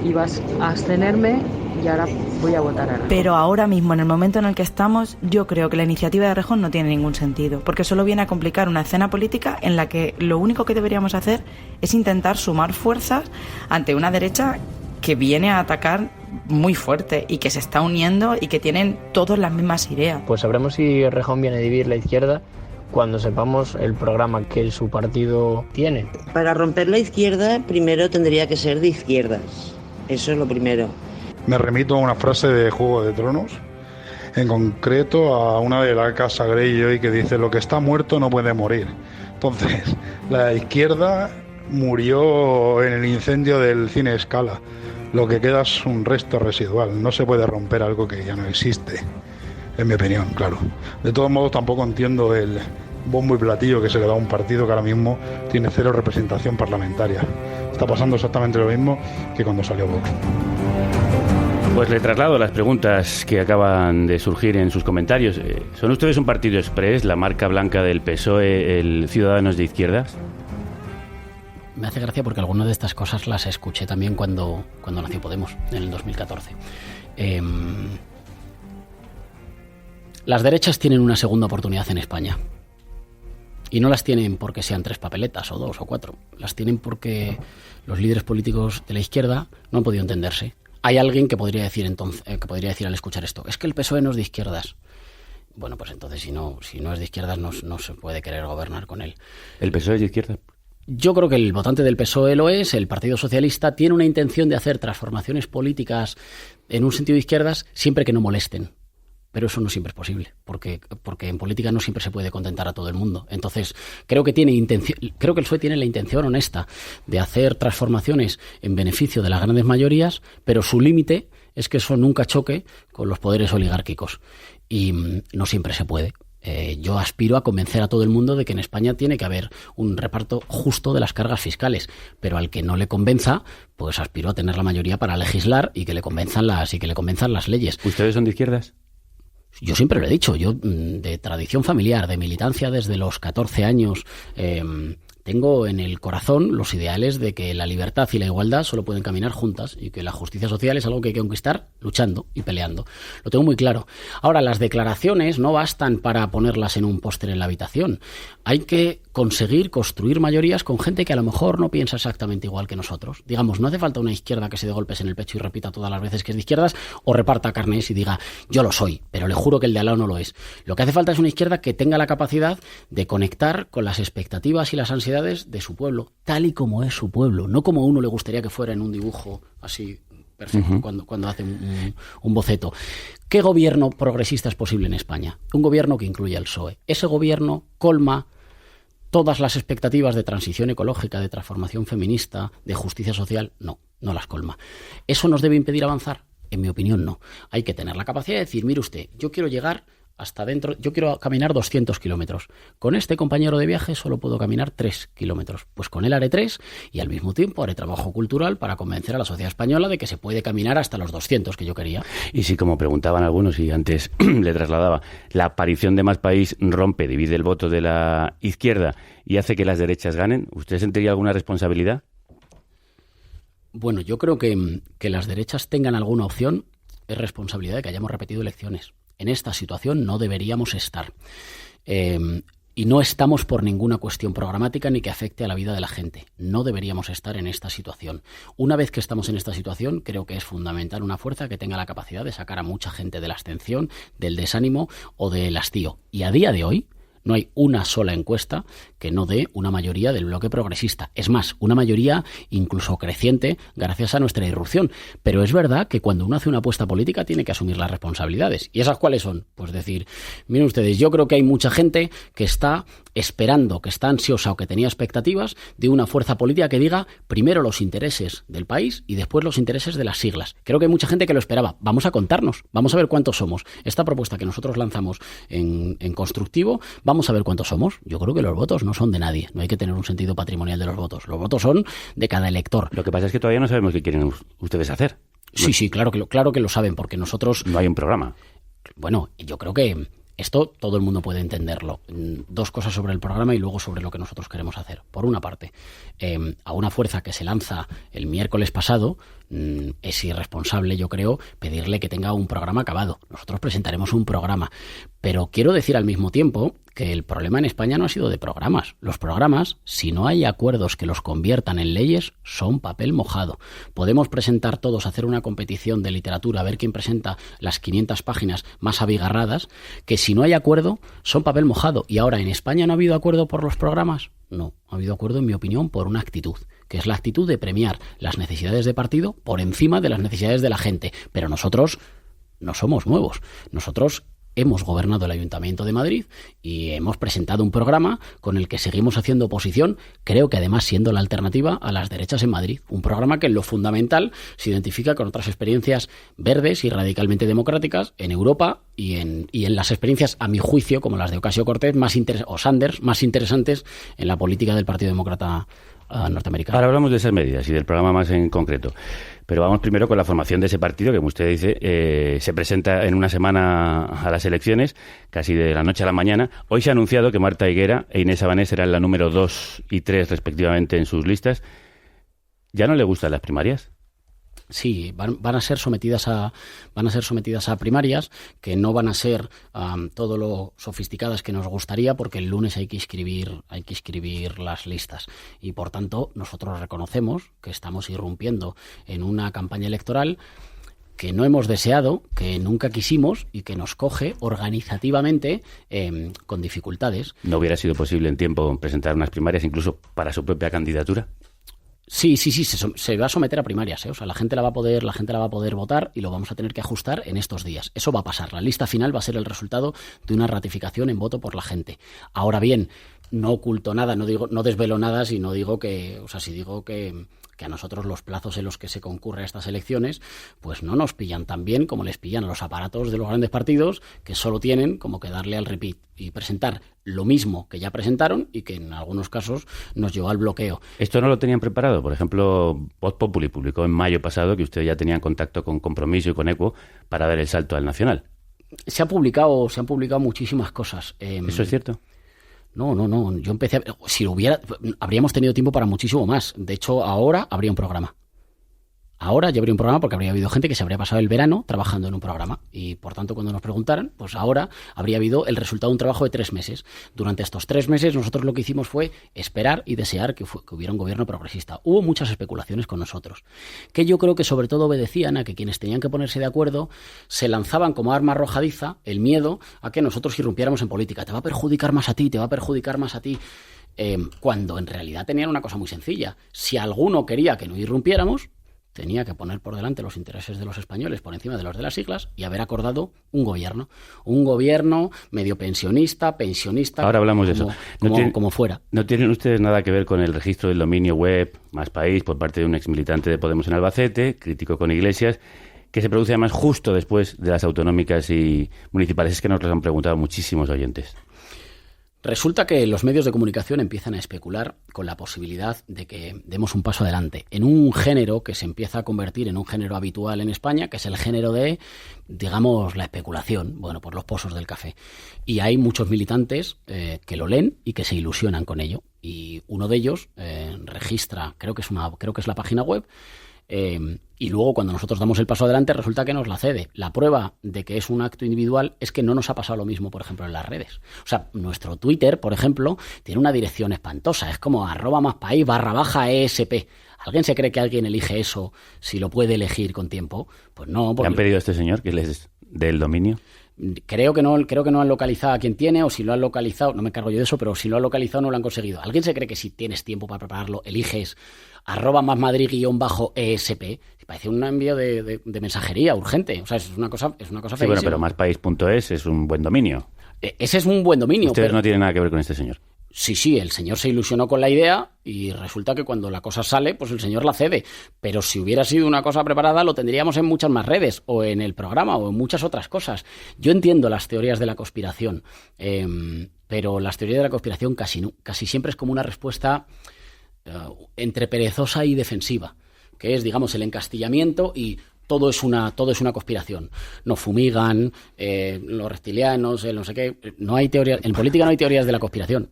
Speaker 5: ibas a abstenerme y ahora voy a votar ahora.
Speaker 3: Pero ahora mismo, en el momento en el que estamos, yo creo que la iniciativa de Errejón no tiene ningún sentido, porque solo viene a complicar una escena política en la que lo único que deberíamos hacer es intentar sumar fuerzas ante una derecha que viene a atacar muy fuerte y que se está uniendo y que tienen todas las mismas ideas.
Speaker 6: Pues sabremos si Errejón viene a dividir la izquierda cuando sepamos el programa que su partido tiene.
Speaker 7: Para romper la izquierda, primero tendría que ser de izquierdas. Eso es lo primero.
Speaker 8: Me remito a una frase de Juego de Tronos, en concreto a una de la casa Greyjoy que dice: lo que está muerto no puede morir. Entonces, la izquierda murió en el incendio del Cine Scala. Lo que queda es un resto residual. No se puede romper algo que ya no existe, en mi opinión, claro. De todos modos, tampoco entiendo el bombo y platillo que se le da a un partido que ahora mismo tiene 0 representación parlamentaria. Está pasando exactamente lo mismo que cuando salió Vox.
Speaker 1: Pues le traslado las preguntas que acaban de surgir en sus comentarios. ¿Son ustedes un partido exprés, la marca blanca del PSOE, el Ciudadanos de Izquierdas?
Speaker 2: Me hace gracia porque algunas de estas cosas las escuché también cuando nació Podemos, en el 2014. Las derechas tienen una segunda oportunidad en España. Y no las tienen porque sean 3 papeletas, o 2 o 4. Las tienen porque los líderes políticos de la izquierda no han podido entenderse. Hay alguien que podría decir al escuchar esto: es que el PSOE no es de izquierdas. Bueno, pues entonces si no es de izquierdas no se puede querer gobernar con él.
Speaker 1: ¿El PSOE es de izquierdas?
Speaker 2: Yo creo que el votante del PSOE lo es. El Partido Socialista tiene una intención de hacer transformaciones políticas en un sentido de izquierdas siempre que no molesten. Pero eso no siempre es posible, porque en política no siempre se puede contentar a todo el mundo. Entonces, creo que el PSOE tiene la intención honesta de hacer transformaciones en beneficio de las grandes mayorías, pero su límite es que eso nunca choque con los poderes oligárquicos. Y no siempre se puede. Yo aspiro a convencer a todo el mundo de que en España tiene que haber un reparto justo de las cargas fiscales, pero al que no le convenza, pues aspiro a tener la mayoría para legislar y que le convenzan las leyes.
Speaker 1: ¿Ustedes son de izquierdas?
Speaker 2: Yo siempre lo he dicho, yo de tradición familiar, de militancia desde los 14 años, tengo en el corazón los ideales de que la libertad y la igualdad solo pueden caminar juntas y que la justicia social es algo que hay que conquistar luchando y peleando. Lo tengo muy claro. Ahora, las declaraciones no bastan para ponerlas en un póster en la habitación. Hay que conseguir construir mayorías con gente que a lo mejor no piensa exactamente igual que nosotros. Digamos, no hace falta una izquierda que se dé golpes en el pecho y repita todas las veces que es de izquierdas o reparta carnés y diga yo lo soy, pero le juro que el de al lado no lo es. Lo que hace falta es una izquierda que tenga la capacidad de conectar con las expectativas y las ansiedades de su pueblo, tal y como es su pueblo, no como a uno le gustaría que fuera en un dibujo así perfecto, cuando hace un boceto. ¿Qué gobierno progresista es posible en España? Un gobierno que incluya el PSOE. Ese gobierno colma todas las expectativas de transición ecológica, de transformación feminista, de justicia social. No las colma. ¿Eso nos debe impedir avanzar? En mi opinión, no. Hay que tener la capacidad de decir, mire usted, yo quiero llegar hasta dentro, yo quiero caminar 200 kilómetros. Con este compañero de viaje solo puedo caminar 3 kilómetros. Pues con él haré 3 y al mismo tiempo haré trabajo cultural para convencer a la sociedad española de que se puede caminar hasta los 200 que yo quería.
Speaker 1: Y si, como preguntaban algunos y antes le trasladaba, la aparición de Más País divide el voto de la izquierda y hace que las derechas ganen, ¿usted sentiría alguna responsabilidad?
Speaker 2: Bueno, yo creo que las derechas tengan alguna opción es responsabilidad de que hayamos repetido elecciones. En esta situación no deberíamos estar. Y no estamos por ninguna cuestión programática ni que afecte a la vida de la gente. No deberíamos estar en esta situación. Una vez que estamos en esta situación, creo que es fundamental una fuerza que tenga la capacidad de sacar a mucha gente de la abstención, del desánimo o del hastío. Y a día de hoy no hay una sola encuesta que no dé una mayoría del bloque progresista. Es más, una mayoría incluso creciente gracias a nuestra irrupción. Pero es verdad que cuando uno hace una apuesta política tiene que asumir las responsabilidades. ¿Y esas cuáles son? Pues decir, miren ustedes, yo creo que hay mucha gente que está esperando, que está ansiosa o que tenía expectativas de una fuerza política que diga primero los intereses del país y después los intereses de las siglas. Creo que hay mucha gente que lo esperaba. Vamos a contarnos, vamos a ver cuántos somos. Esta propuesta que nosotros lanzamos en constructivo, vamos a ver cuántos somos. Yo creo que los votos no son de nadie. No hay que tener un sentido patrimonial de los votos. Los votos son de cada elector.
Speaker 1: Lo que pasa es que todavía no sabemos qué quieren ustedes hacer.
Speaker 2: Sí, claro que lo saben, porque nosotros...
Speaker 1: No hay un programa.
Speaker 2: Bueno, yo creo que esto todo el mundo puede entenderlo. 2 cosas sobre el programa y luego sobre lo que nosotros queremos hacer. Por una parte, a una fuerza que se lanza el miércoles pasado, es irresponsable, yo creo, pedirle que tenga un programa acabado. Nosotros presentaremos un programa, pero quiero decir al mismo tiempo que el problema en España no ha sido de programas. Los programas, si no hay acuerdos que los conviertan en leyes, son papel mojado. Podemos presentar todos, hacer una competición de literatura, a ver quién presenta las 500 páginas más abigarradas, que si no hay acuerdo, son papel mojado. Y ahora, ¿en España no ha habido acuerdo por los programas? No, ha habido acuerdo, en mi opinión, por una actitud, que es la actitud de premiar las necesidades de partido por encima de las necesidades de la gente. Pero nosotros no somos nuevos. Nosotros hemos gobernado el Ayuntamiento de Madrid y hemos presentado un programa con el que seguimos haciendo oposición, creo que además siendo la alternativa a las derechas en Madrid. Un programa que en lo fundamental se identifica con otras experiencias verdes y radicalmente democráticas en Europa y en las experiencias, a mi juicio, como las de Ocasio-Cortez o Sanders, más interesantes en la política del Partido Demócrata norteamericano.
Speaker 1: Ahora hablamos de esas medidas y del programa más en concreto. Pero vamos primero con la formación de ese partido, que como usted dice, se presenta en una semana a las elecciones, casi de la noche a la mañana. Hoy se ha anunciado que Marta Higuera e Inés Abanés serán la número 2 y 3 respectivamente en sus listas. ¿Ya no le gustan las primarias?
Speaker 2: Sí, van a ser sometidas a primarias que no van a ser todo lo sofisticadas que nos gustaría, porque el lunes hay que inscribir las listas y por tanto nosotros reconocemos que estamos irrumpiendo en una campaña electoral que no hemos deseado, que nunca quisimos y que nos coge organizativamente con dificultades.
Speaker 1: ¿No hubiera sido posible en tiempo presentar unas primarias incluso para su propia candidatura?
Speaker 2: Sí, se va a someter a primarias, ¿eh? O sea, la gente la va a poder votar y lo vamos a tener que ajustar en estos días. Eso va a pasar. La lista final va a ser el resultado de una ratificación en voto por la gente. Ahora bien, no oculto nada, no desvelo nada si digo que a nosotros los plazos en los que se concurre a estas elecciones pues no nos pillan tan bien como les pillan a los aparatos de los grandes partidos, que solo tienen como que darle al repeat y presentar lo mismo que ya presentaron y que en algunos casos nos llevó al bloqueo.
Speaker 1: ¿Esto no lo tenían preparado? Por ejemplo, Voz Populi publicó en mayo pasado que ustedes ya tenían contacto con Compromiso y con Equo para dar el salto al nacional.
Speaker 2: Se han publicado muchísimas cosas.
Speaker 1: ¿Eso es cierto?
Speaker 2: No. Yo empecé habríamos tenido tiempo para muchísimo más. De hecho, ahora habría un programa. Ahora ya habría un programa porque habría habido gente que se habría pasado el verano trabajando en un programa y, por tanto, cuando nos preguntaran, pues ahora habría habido el resultado de un trabajo de 3 meses. Durante estos 3 meses nosotros lo que hicimos fue esperar y desear que hubiera un gobierno progresista. Hubo muchas especulaciones con nosotros, que yo creo que sobre todo obedecían a que quienes tenían que ponerse de acuerdo se lanzaban como arma arrojadiza el miedo a que nosotros irrumpiéramos en política. Te va a perjudicar más a ti, cuando en realidad tenían una cosa muy sencilla. Si alguno quería que no irrumpiéramos, tenía que poner por delante los intereses de los españoles por encima de los de las siglas y haber acordado un gobierno medio pensionista.
Speaker 1: Ahora hablamos de eso.
Speaker 2: Como fuera.
Speaker 1: ¿No tienen ustedes nada que ver con el registro del dominio web Más País por parte de un exmilitante de Podemos en Albacete, crítico con Iglesias, que se produce además justo después de las autonómicas y municipales? Es que nos lo han preguntado muchísimos oyentes.
Speaker 2: Resulta que los medios de comunicación empiezan a especular con la posibilidad de que demos un paso adelante en un género que se empieza a convertir en un género habitual en España, que es el género de, digamos, la especulación, por los pozos del café. Y hay muchos militantes que lo leen y que se ilusionan con ello. Y uno de ellos registra, creo que es la página web, y luego cuando nosotros damos el paso adelante resulta que nos la cede. La prueba de que es un acto individual es que no nos ha pasado lo mismo, por ejemplo, en las redes. O sea, nuestro Twitter, por ejemplo, tiene una dirección espantosa. Es como @maspaís_ESP. ¿Alguien se cree que alguien elige eso si lo puede elegir con tiempo? Pues no.
Speaker 1: ¿Le han pedido a este señor que les dé el dominio?
Speaker 2: Creo que no han localizado a quien tiene, o si lo han localizado, no me encargo yo de eso, pero si lo han localizado no lo han conseguido. ¿Alguien se cree que si tienes tiempo para prepararlo, eliges @masmadrid_ESP? Parece un envío de mensajería urgente. O sea, es una cosa feísima.
Speaker 1: Sí, bueno, pero maspaís.es es un buen dominio.
Speaker 2: Ese es un buen dominio.
Speaker 1: Ustedes no tienen nada que ver con este señor.
Speaker 2: Sí, el señor se ilusionó con la idea y resulta que cuando la cosa sale, pues el señor la cede. Pero si hubiera sido una cosa preparada, lo tendríamos en muchas más redes, o en el programa, o en muchas otras cosas. Yo entiendo las teorías de la conspiración, pero las teorías de la conspiración casi siempre es como una respuesta entre perezosa y defensiva, que es, digamos, el encastillamiento y todo es una conspiración. Nos fumigan, los reptilianos, no sé qué. No hay teoría, en política no hay teorías de la conspiración.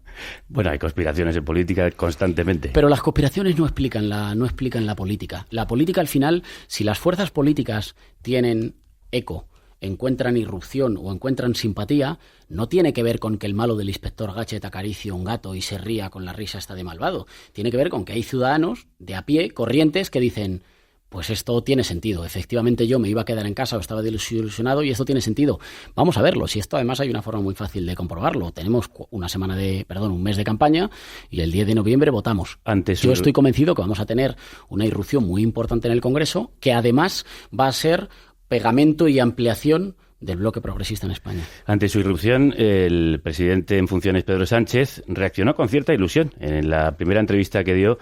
Speaker 1: Bueno, hay conspiraciones en política constantemente.
Speaker 2: Pero las conspiraciones no explican la política. La política, al final, si las fuerzas políticas tienen eco, encuentran irrupción o encuentran simpatía, no tiene que ver con que el malo del inspector Gadget acaricie a un gato y se ría con la risa esta de malvado. Tiene que ver con que hay ciudadanos de a pie, corrientes, que dicen: pues esto tiene sentido, efectivamente yo me iba a quedar en casa o estaba desilusionado y esto tiene sentido. Vamos a verlo, si esto además hay una forma muy fácil de comprobarlo. Tenemos un mes de campaña y el 10 de noviembre votamos. Yo estoy convencido que vamos a tener una irrupción muy importante en el Congreso, que además va a ser pegamento y ampliación del bloque progresista en España.
Speaker 1: Ante su irrupción, el presidente en funciones, Pedro Sánchez, reaccionó con cierta ilusión en la primera entrevista que dio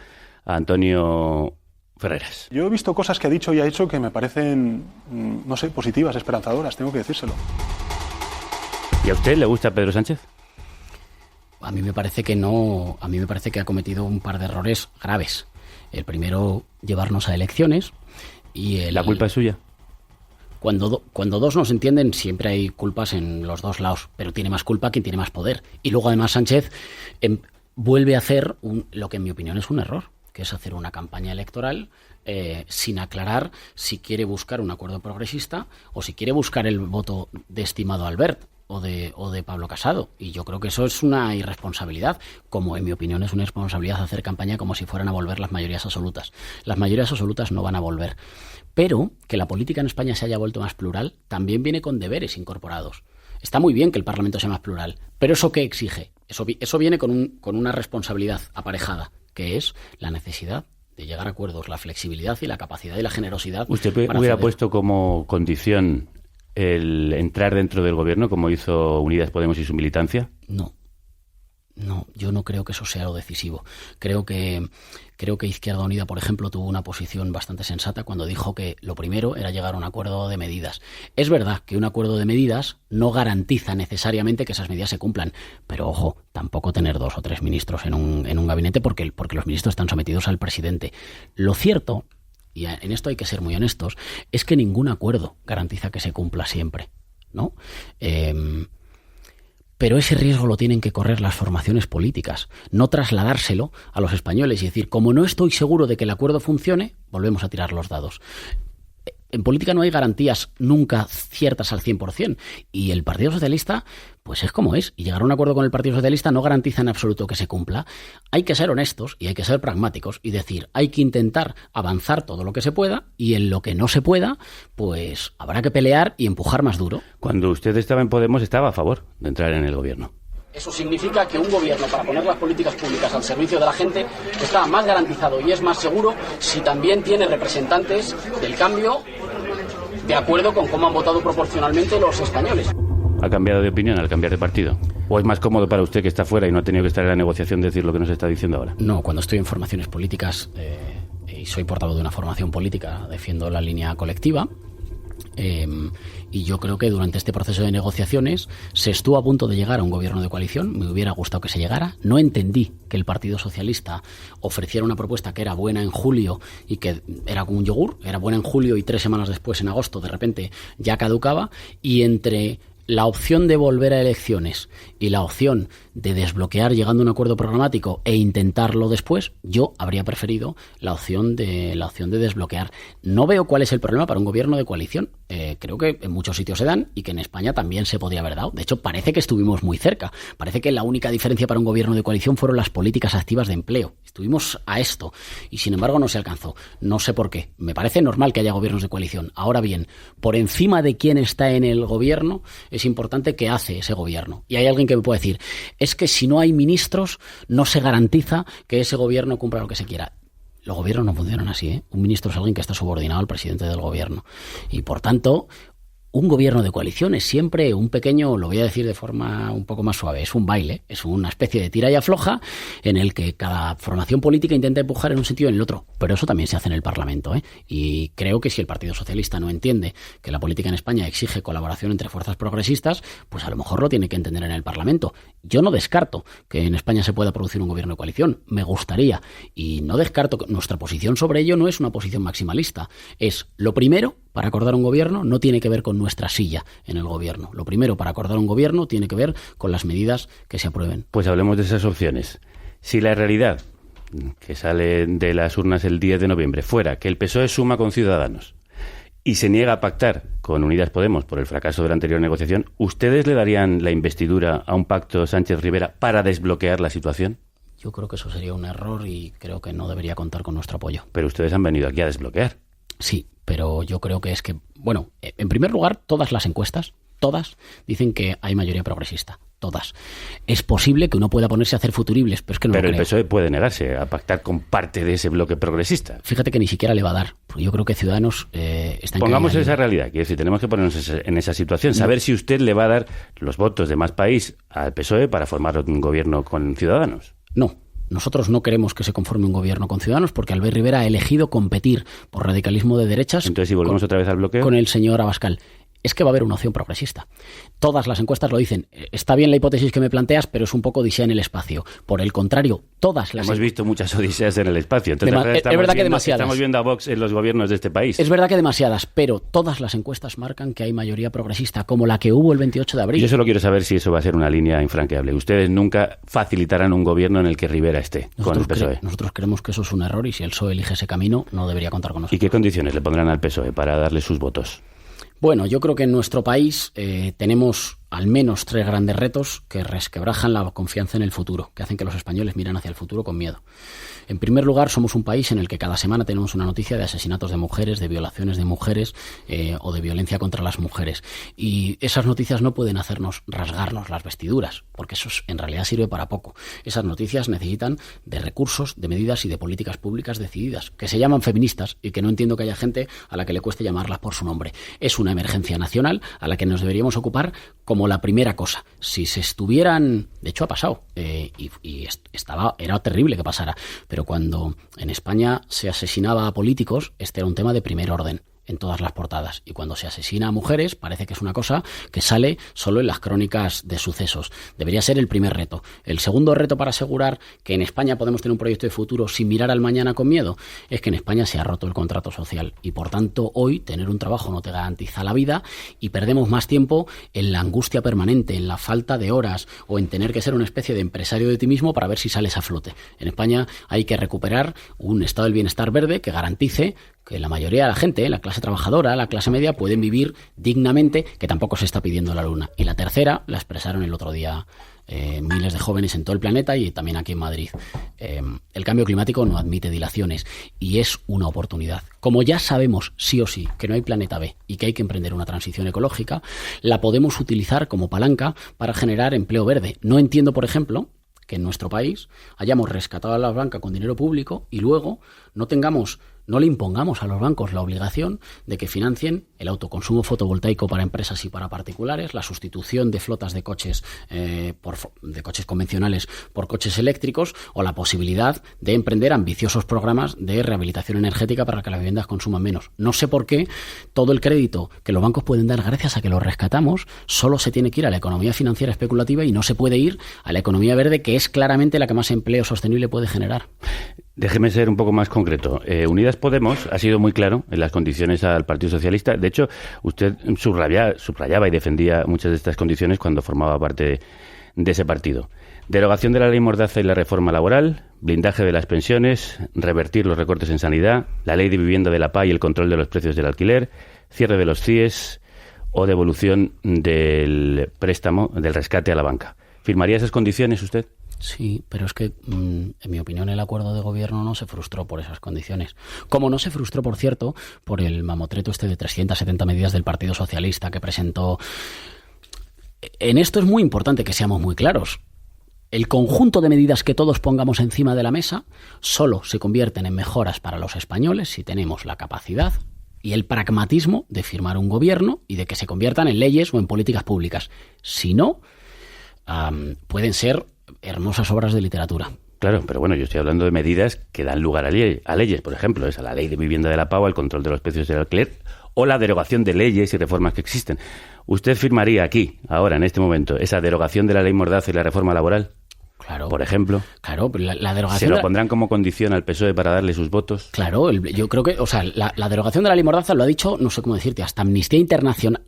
Speaker 1: a Antonio Ferreras.
Speaker 9: Yo he visto cosas que ha dicho y ha hecho que me parecen, no sé, positivas, esperanzadoras, tengo que decírselo.
Speaker 1: ¿Y a usted le gusta Pedro Sánchez?
Speaker 2: A mí me parece que no, a mí me parece que ha cometido un par de errores graves. El primero, llevarnos a elecciones y
Speaker 1: ¿La culpa es suya?
Speaker 2: Cuando dos no se entienden, siempre hay culpas en los dos lados, pero tiene más culpa quien tiene más poder. Y luego, además, Sánchez vuelve a hacer lo que en mi opinión es un error, que es hacer una campaña electoral sin aclarar si quiere buscar un acuerdo progresista o si quiere buscar el voto de estimado Albert o de Pablo Casado. Y yo creo que eso es una irresponsabilidad, como en mi opinión es una irresponsabilidad hacer campaña como si fueran a volver las mayorías absolutas. Las mayorías absolutas no van a volver. Pero que la política en España se haya vuelto más plural también viene con deberes incorporados. Está muy bien que el Parlamento sea más plural, pero ¿eso qué exige? Eso viene con una responsabilidad aparejada, que es la necesidad de llegar a acuerdos, la flexibilidad y la capacidad y la generosidad.
Speaker 1: ¿Usted hubiera puesto como condición el entrar dentro del gobierno, como hizo Unidas Podemos y su militancia?
Speaker 2: No, yo no creo que eso sea lo decisivo. Creo que Izquierda Unida, por ejemplo, tuvo una posición bastante sensata cuando dijo que lo primero era llegar a un acuerdo de medidas. Es verdad que un acuerdo de medidas no garantiza necesariamente que esas medidas se cumplan, pero ojo, tampoco tener 2 o 3 ministros en un gabinete porque los ministros están sometidos al presidente. Lo cierto, y en esto hay que ser muy honestos, es que ningún acuerdo garantiza que se cumpla siempre, ¿no? Pero ese riesgo lo tienen que correr las formaciones políticas, no trasladárselo a los españoles y decir, como no estoy seguro de que el acuerdo funcione, volvemos a tirar los dados. En política no hay garantías nunca ciertas al 100%, y el Partido Socialista pues es como es, y llegar a un acuerdo con el Partido Socialista no garantiza en absoluto que se cumpla. Hay que ser honestos y hay que ser pragmáticos y decir, hay que intentar avanzar todo lo que se pueda, y en lo que no se pueda, pues habrá que pelear y empujar más duro.
Speaker 1: Cuando usted estaba en Podemos, estaba a favor de entrar en el gobierno.
Speaker 2: Eso significa que un gobierno, para poner las políticas públicas al servicio de la gente, está más garantizado y es más seguro si también tiene representantes del cambio de acuerdo con cómo han votado proporcionalmente los españoles.
Speaker 1: ¿Ha cambiado de opinión al cambiar de partido? ¿O es más cómodo para usted, que está fuera y no ha tenido que estar en la negociación, decir lo que nos está diciendo ahora?
Speaker 2: No, cuando estoy en formaciones políticas y soy portavoz de una formación política, defiendo la línea colectiva. Y yo creo que durante este proceso de negociaciones se estuvo a punto de llegar a un gobierno de coalición. Me hubiera gustado que se llegara. No entendí que el Partido Socialista ofreciera una propuesta que era buena en julio y que era como un yogur. Era buena en julio y 3 semanas después, en agosto, de repente ya caducaba. Y entre la opción de volver a elecciones y la opción de desbloquear llegando a un acuerdo programático e intentarlo después, yo habría preferido la opción de desbloquear. No veo cuál es el problema para un gobierno de coalición. Creo que en muchos sitios se dan y que en España también se podía haber dado. De hecho, parece que estuvimos muy cerca. Parece que la única diferencia para un gobierno de coalición fueron las políticas activas de empleo. Estuvimos a esto y, sin embargo, no se alcanzó. No sé por qué. Me parece normal que haya gobiernos de coalición. Ahora bien, por encima de quién está en el gobierno, es importante qué hace ese gobierno. Y hay alguien que me puede decir, es que si no hay ministros, no se garantiza que ese gobierno cumpla lo que se quiera. Los gobiernos no funcionan así, ¿eh? Un ministro es alguien que está subordinado al presidente del gobierno. Y, por tanto, un gobierno de coalición es siempre un pequeño, lo voy a decir de forma un poco más suave, es un baile, es una especie de tira y afloja en el que cada formación política intenta empujar en un sentido o en el otro. Pero eso también se hace en el Parlamento, ¿eh? Y creo que si el Partido Socialista no entiende que la política en España exige colaboración entre fuerzas progresistas, pues a lo mejor lo tiene que entender en el Parlamento. Yo no descarto que en España se pueda producir un gobierno de coalición, me gustaría, y no descarto que nuestra posición sobre ello no es una posición maximalista, es lo primero, para acordar un gobierno no tiene que ver con nuestra silla en el gobierno. Lo primero para acordar un gobierno tiene que ver con las medidas que se aprueben.
Speaker 1: Pues hablemos de esas opciones. Si la realidad que sale de las urnas el 10 de noviembre fuera que el PSOE suma con Ciudadanos y se niega a pactar con Unidas Podemos por el fracaso de la anterior negociación, ¿ustedes le darían la investidura a un pacto Sánchez-Rivera para desbloquear la situación?
Speaker 2: Yo creo que eso sería un error y creo que no debería contar con nuestro apoyo.
Speaker 1: Pero ustedes han venido aquí a desbloquear.
Speaker 2: Sí, pero yo creo que bueno, en primer lugar, todas las encuestas, todas, dicen que hay mayoría progresista. Todas. Es posible que uno pueda ponerse a hacer futuribles, pero es que no lo creo.
Speaker 1: Pero el PSOE puede negarse a pactar con parte de ese bloque progresista.
Speaker 2: Fíjate que ni siquiera le va a dar. Porque yo creo que Ciudadanos están...
Speaker 1: Pongamos esa realidad, quiero decir, tenemos que ponernos en esa situación, saber si usted le va a dar los votos de Más País al PSOE para formar un gobierno con Ciudadanos.
Speaker 2: No. Nosotros no queremos que se conforme un gobierno con Ciudadanos porque Albert Rivera ha elegido competir por radicalismo de derechas.
Speaker 1: Entonces, si volvemos otra vez al bloqueo,
Speaker 2: con el señor Abascal. Es que va a haber una opción progresista. Todas las encuestas lo dicen. Está bien la hipótesis que me planteas, pero es un poco odisea en el espacio. Por el contrario, todas las...
Speaker 1: Hemos visto muchas odiseas en el espacio. Entonces,
Speaker 2: es verdad que demasiadas.
Speaker 1: Estamos viendo a Vox en los gobiernos de este país.
Speaker 2: Es verdad que demasiadas, pero todas las encuestas marcan que hay mayoría progresista, como la que hubo el 28 de abril.
Speaker 1: Yo solo quiero saber si eso va a ser una línea infranqueable. Ustedes nunca facilitarán un gobierno en el que Rivera esté con el PSOE.
Speaker 2: Nosotros creemos que eso es un error y si el PSOE elige ese camino, no debería contar con nosotros.
Speaker 1: ¿Y qué condiciones le pondrán al PSOE para darle sus votos?
Speaker 2: Bueno, yo creo que en nuestro país tenemos al menos 3 grandes retos que resquebrajan la confianza en el futuro, que hacen que los españoles miren hacia el futuro con miedo. En primer lugar, somos un país en el que cada semana tenemos una noticia de asesinatos de mujeres, de violaciones de mujeres o de violencia contra las mujeres. Y esas noticias no pueden hacernos rasgarnos las vestiduras, porque eso en realidad sirve para poco. Esas noticias necesitan de recursos, de medidas y de políticas públicas decididas, que se llaman feministas y que no entiendo que haya gente a la que le cueste llamarlas por su nombre. Es una emergencia nacional a la que nos deberíamos ocupar como la primera cosa. Si se estuvieran... De hecho, ha pasado. Era terrible que pasara. Pero cuando en España se asesinaba a políticos, este era un tema de primer orden en todas las portadas. Y cuando se asesina a mujeres, parece que es una cosa que sale solo en las crónicas de sucesos. Debería ser el primer reto. El segundo reto para asegurar que en España podemos tener un proyecto de futuro sin mirar al mañana con miedo es que en España se ha roto el contrato social y por tanto hoy tener un trabajo no te garantiza la vida y perdemos más tiempo en la angustia permanente, en la falta de horas o en tener que ser una especie de empresario de ti mismo para ver si sales a flote. En España hay que recuperar un estado del bienestar verde que garantice que la mayoría de la gente, la clase trabajadora, la clase media, pueden vivir dignamente, que tampoco se está pidiendo la luna. Y la tercera, la expresaron el otro día miles de jóvenes en todo el planeta y también aquí en Madrid. El cambio climático no admite dilaciones y es una oportunidad. Como ya sabemos, sí o sí, que no hay planeta B y que hay que emprender una transición ecológica, la podemos utilizar como palanca para generar empleo verde. No entiendo, por ejemplo, que en nuestro país hayamos rescatado a la banca con dinero público y luego no le impongamos a los bancos la obligación de que financien el autoconsumo fotovoltaico para empresas y para particulares, la sustitución de flotas de coches de coches convencionales por coches eléctricos o la posibilidad de emprender ambiciosos programas de rehabilitación energética para que las viviendas consuman menos. No sé por qué todo el crédito que los bancos pueden dar gracias a que los rescatamos solo se tiene que ir a la economía financiera especulativa y no se puede ir a la economía verde, que es claramente la que más empleo sostenible puede generar.
Speaker 1: Déjeme ser un poco más concreto. Unidas Podemos ha sido muy claro en las condiciones al Partido Socialista. De hecho, usted subrayaba y defendía muchas de estas condiciones cuando formaba parte de ese partido. Derogación de la ley Mordaza y la reforma laboral, blindaje de las pensiones, revertir los recortes en sanidad, la ley de vivienda de la PA y el control de los precios del alquiler, cierre de los CIES o devolución del préstamo, del rescate a la banca. ¿Firmaría esas condiciones usted?
Speaker 2: Sí, pero es que, en mi opinión, el acuerdo de gobierno no se frustró por esas condiciones. Como no se frustró, por cierto, por el mamotreto de 370 medidas del Partido Socialista que presentó. En esto es muy importante que seamos muy claros. El conjunto de medidas que todos pongamos encima de la mesa solo se convierten en mejoras para los españoles si tenemos la capacidad y el pragmatismo de firmar un gobierno y de que se conviertan en leyes o en políticas públicas. Si no, pueden ser hermosas obras de literatura.
Speaker 1: Claro, pero bueno, yo estoy hablando de medidas que dan lugar a leyes, por ejemplo, esa la ley de vivienda de la PA, el control de los precios del alquiler o la derogación de leyes y reformas que existen. ¿Usted firmaría aquí, ahora, en este momento, esa derogación de la ley Mordaza y la reforma laboral?
Speaker 2: Claro.
Speaker 1: Por ejemplo.
Speaker 2: Claro, pero la derogación...
Speaker 1: ¿Se lo pondrán como condición al PSOE para darle sus votos?
Speaker 2: Claro, yo creo que, o sea, la derogación de la ley Mordaza lo ha dicho, no sé cómo decirte, hasta Amnistía Internacional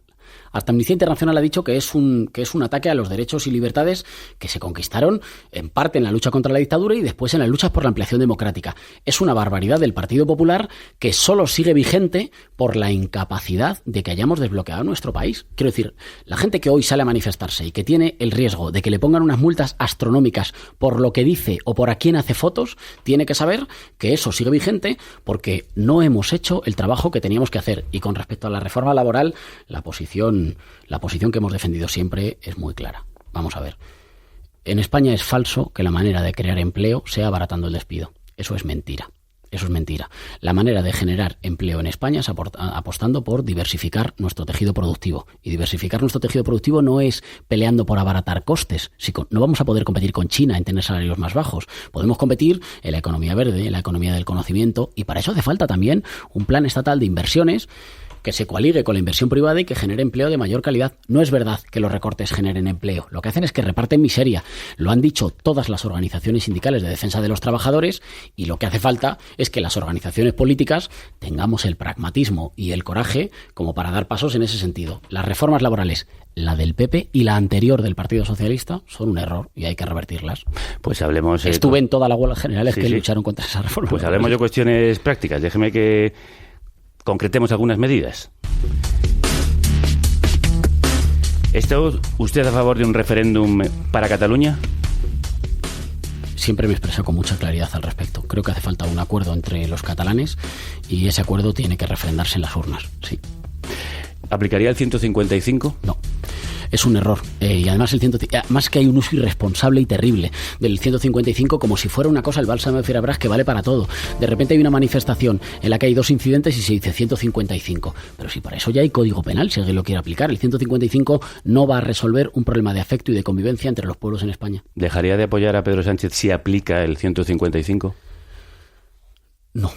Speaker 2: ha dicho que es un ataque a los derechos y libertades que se conquistaron en parte en la lucha contra la dictadura y después en las luchas por la ampliación democrática. Es una barbaridad del Partido Popular que solo sigue vigente por la incapacidad de que hayamos desbloqueado nuestro país. Quiero decir, la gente que hoy sale a manifestarse y que tiene el riesgo de que le pongan unas multas astronómicas por lo que dice o por a quién hace fotos, tiene que saber que eso sigue vigente porque no hemos hecho el trabajo que teníamos que hacer. Y con respecto a la reforma laboral, la posición que hemos defendido siempre es muy clara. Vamos a ver. En España es falso que la manera de crear empleo sea abaratando el despido. Eso es mentira. Eso es mentira. La manera de generar empleo en España es apostando por diversificar nuestro tejido productivo. Y diversificar nuestro tejido productivo no es peleando por abaratar costes. No vamos a poder competir con China en tener salarios más bajos. Podemos competir en la economía verde, en la economía del conocimiento, y para eso hace falta también un plan estatal de inversiones que se coaligue con la inversión privada y que genere empleo de mayor calidad. No es verdad que los recortes generen empleo. Lo que hacen es que reparten miseria. Lo han dicho todas las organizaciones sindicales de defensa de los trabajadores y lo que hace falta es que las organizaciones políticas tengamos el pragmatismo y el coraje como para dar pasos en ese sentido. Las reformas laborales, la del PP y la anterior del Partido Socialista, son un error y hay que revertirlas.
Speaker 1: Pues hablemos...
Speaker 2: Estuve en todas las huelgas generales que lucharon contra esa reforma.
Speaker 1: Pues hablemos de cuestiones prácticas. Déjeme que concretemos algunas medidas. ¿Está usted a favor de un referéndum para Cataluña?
Speaker 2: Siempre me he expresado con mucha claridad al respecto. Creo que hace falta un acuerdo entre los catalanes y ese acuerdo tiene que refrendarse en las urnas, sí.
Speaker 1: ¿Aplicaría el 155?
Speaker 2: No. Es un error. Y además más que hay un uso irresponsable y terrible del 155 como si fuera una cosa, el bálsamo de Ferabrás, que vale para todo. De repente hay una manifestación en la que hay 2 incidentes y se dice 155. Pero si para eso ya hay código penal, si alguien lo quiere aplicar. El 155 no va a resolver un problema de afecto y de convivencia entre los pueblos en España.
Speaker 1: ¿Dejaría de apoyar a Pedro Sánchez si aplica el 155?
Speaker 2: No,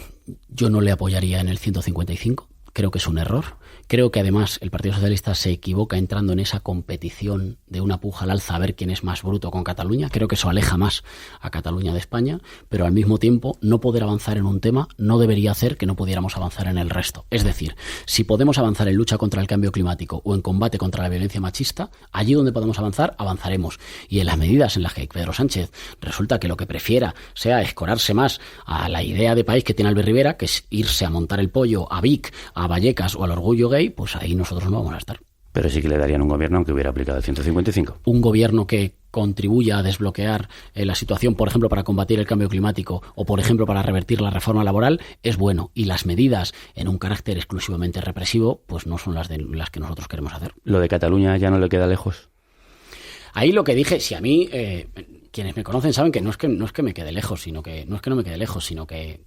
Speaker 2: yo no le apoyaría en el 155. Creo que es un error. Creo que además el Partido Socialista se equivoca entrando en esa competición de una puja al alza a ver quién es más bruto con Cataluña. Creo que eso aleja más a Cataluña de España, pero al mismo tiempo no poder avanzar en un tema no debería hacer que no pudiéramos avanzar en el resto. Es decir, si podemos avanzar en lucha contra el cambio climático o en combate contra la violencia machista, allí donde podamos avanzar, avanzaremos. Y en las medidas en las que Pedro Sánchez resulta que lo que prefiera sea escorarse más a la idea de país que tiene Albert Rivera, que es irse a montar el pollo a Vic, a Vallecas o al orgullo gay, pues ahí nosotros no vamos a estar.
Speaker 1: Pero sí que le darían un gobierno aunque hubiera aplicado el 155.
Speaker 2: Un gobierno que contribuya a desbloquear la situación, por ejemplo, para combatir el cambio climático o, por ejemplo, para revertir la reforma laboral, es bueno. Y las medidas en un carácter exclusivamente represivo, pues no son las que nosotros queremos hacer.
Speaker 1: ¿Lo de Cataluña ya no le queda lejos?
Speaker 2: Ahí lo que dije, si a mí... quienes me conocen saben que no es que me quede lejos, sino que no es que no me quede lejos, sino que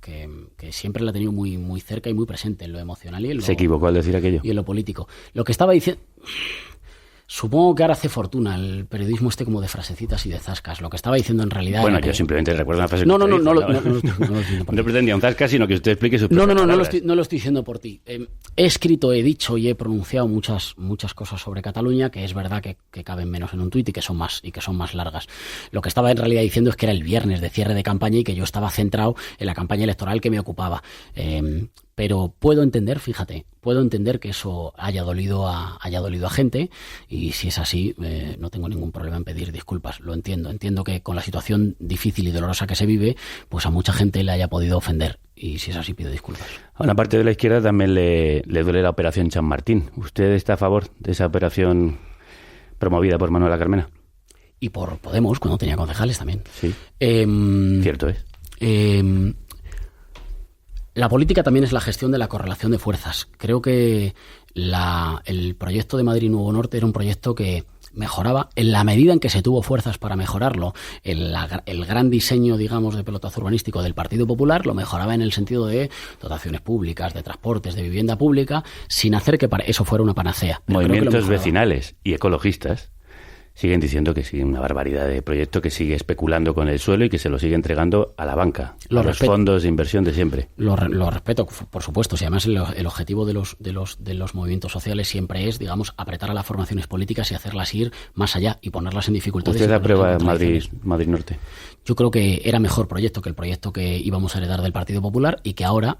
Speaker 2: siempre la he tenido muy, muy cerca y muy presente en lo emocional y en lo...
Speaker 1: ¿Se equivocó al decir aquello?
Speaker 2: Y en lo político. Lo que estaba diciendo... Supongo que ahora hace fortuna el periodismo como de frasecitas y de zascas. Lo que estaba diciendo en realidad...
Speaker 1: Bueno, yo simplemente recuerdo una frase...
Speaker 2: No
Speaker 1: pretendía un zasca, sino que usted explique su...
Speaker 2: No lo estoy diciendo por ti. He escrito, he dicho y he pronunciado muchas cosas sobre Cataluña que es verdad que caben menos en un tuit y que son más largas. Lo que estaba en realidad diciendo es que era el viernes de cierre de campaña y que yo estaba centrado en la campaña electoral que me ocupaba. Pero puedo entender que eso haya dolido a gente y si es así no tengo ningún problema en pedir disculpas, lo entiendo que con la situación difícil y dolorosa que se vive pues a mucha gente le haya podido ofender y si es así pido disculpas.
Speaker 1: A una parte de la izquierda también le duele la operación Chamartín. ¿Usted está a favor de esa operación promovida por Manuela Carmena?
Speaker 2: Y por Podemos, cuando tenía concejales también.
Speaker 1: Sí, cierto es.
Speaker 2: La política también es la gestión de la correlación de fuerzas. Creo que el proyecto de Madrid Nuevo Norte era un proyecto que mejoraba en la medida en que se tuvo fuerzas para mejorarlo. El gran diseño, digamos, de pelotazo urbanístico del Partido Popular lo mejoraba en el sentido de dotaciones públicas, de transportes, de vivienda pública, sin hacer que eso fuera una panacea.
Speaker 1: Movimientos vecinales y ecologistas siguen diciendo que sí, una barbaridad de proyecto, que sigue especulando con el suelo y que se lo sigue entregando a la banca, a los fondos de inversión de siempre.
Speaker 2: Lo respeto, por supuesto. Si además el objetivo de los movimientos sociales siempre es, digamos, apretar a las formaciones políticas y hacerlas ir más allá y ponerlas en dificultades.
Speaker 1: ¿Usted aprueba Madrid Norte?
Speaker 2: Yo creo que era mejor proyecto que el proyecto que íbamos a heredar del Partido Popular y que ahora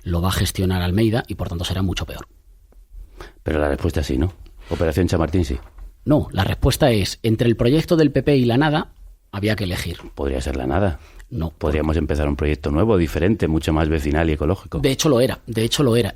Speaker 2: lo va a gestionar Almeida y por tanto será mucho peor.
Speaker 1: Pero la respuesta es sí, ¿no? Operación Chamartín sí.
Speaker 2: No, la respuesta es, entre el proyecto del PP y la nada, había que elegir.
Speaker 1: Podría ser la nada.
Speaker 2: No.
Speaker 1: Podríamos empezar un proyecto nuevo, diferente, mucho más vecinal y ecológico.
Speaker 2: De hecho lo era.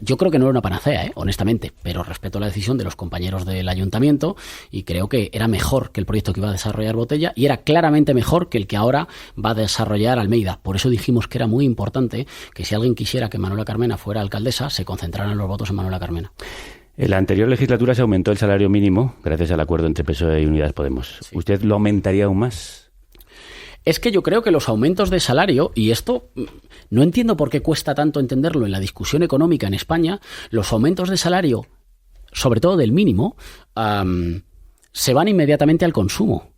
Speaker 2: Yo creo que no era una panacea, honestamente, pero respeto la decisión de los compañeros del ayuntamiento y creo que era mejor que el proyecto que iba a desarrollar Botella y era claramente mejor que el que ahora va a desarrollar Almeida. Por eso dijimos que era muy importante que si alguien quisiera que Manuela Carmena fuera alcaldesa, se concentraran los votos en Manuela Carmena.
Speaker 1: En la anterior legislatura se aumentó el salario mínimo gracias al acuerdo entre PSOE y Unidas Podemos. Sí. ¿Usted lo aumentaría aún más?
Speaker 2: Es que yo creo que los aumentos de salario, y esto no entiendo por qué cuesta tanto entenderlo en la discusión económica en España, los aumentos de salario, sobre todo del mínimo, se van inmediatamente al consumo.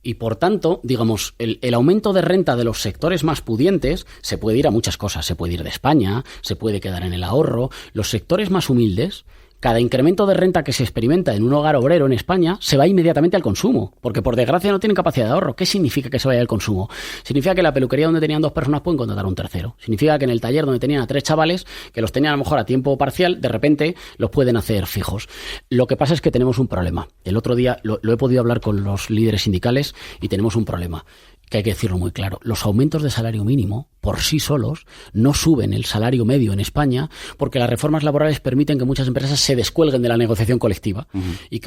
Speaker 2: Y por tanto, digamos, el aumento de renta de los sectores más pudientes se puede ir a muchas cosas. Se puede ir de España, se puede quedar en el ahorro. Los sectores más humildes, cada incremento de renta que se experimenta en un hogar obrero en España se va inmediatamente al consumo, porque por desgracia no tienen capacidad de ahorro. ¿Qué significa que se vaya al consumo? Significa que en la peluquería donde tenían 2 personas pueden contratar un tercero. Significa que en el taller donde tenían a 3 chavales, que los tenían a lo mejor a tiempo parcial, de repente los pueden hacer fijos. Lo que pasa es que tenemos un problema. El otro día lo he podido hablar con los líderes sindicales y tenemos un problema. Que hay que decirlo muy claro, los aumentos de salario mínimo por sí solos no suben el salario medio en España porque las reformas laborales permiten que muchas empresas se descuelguen de la negociación colectiva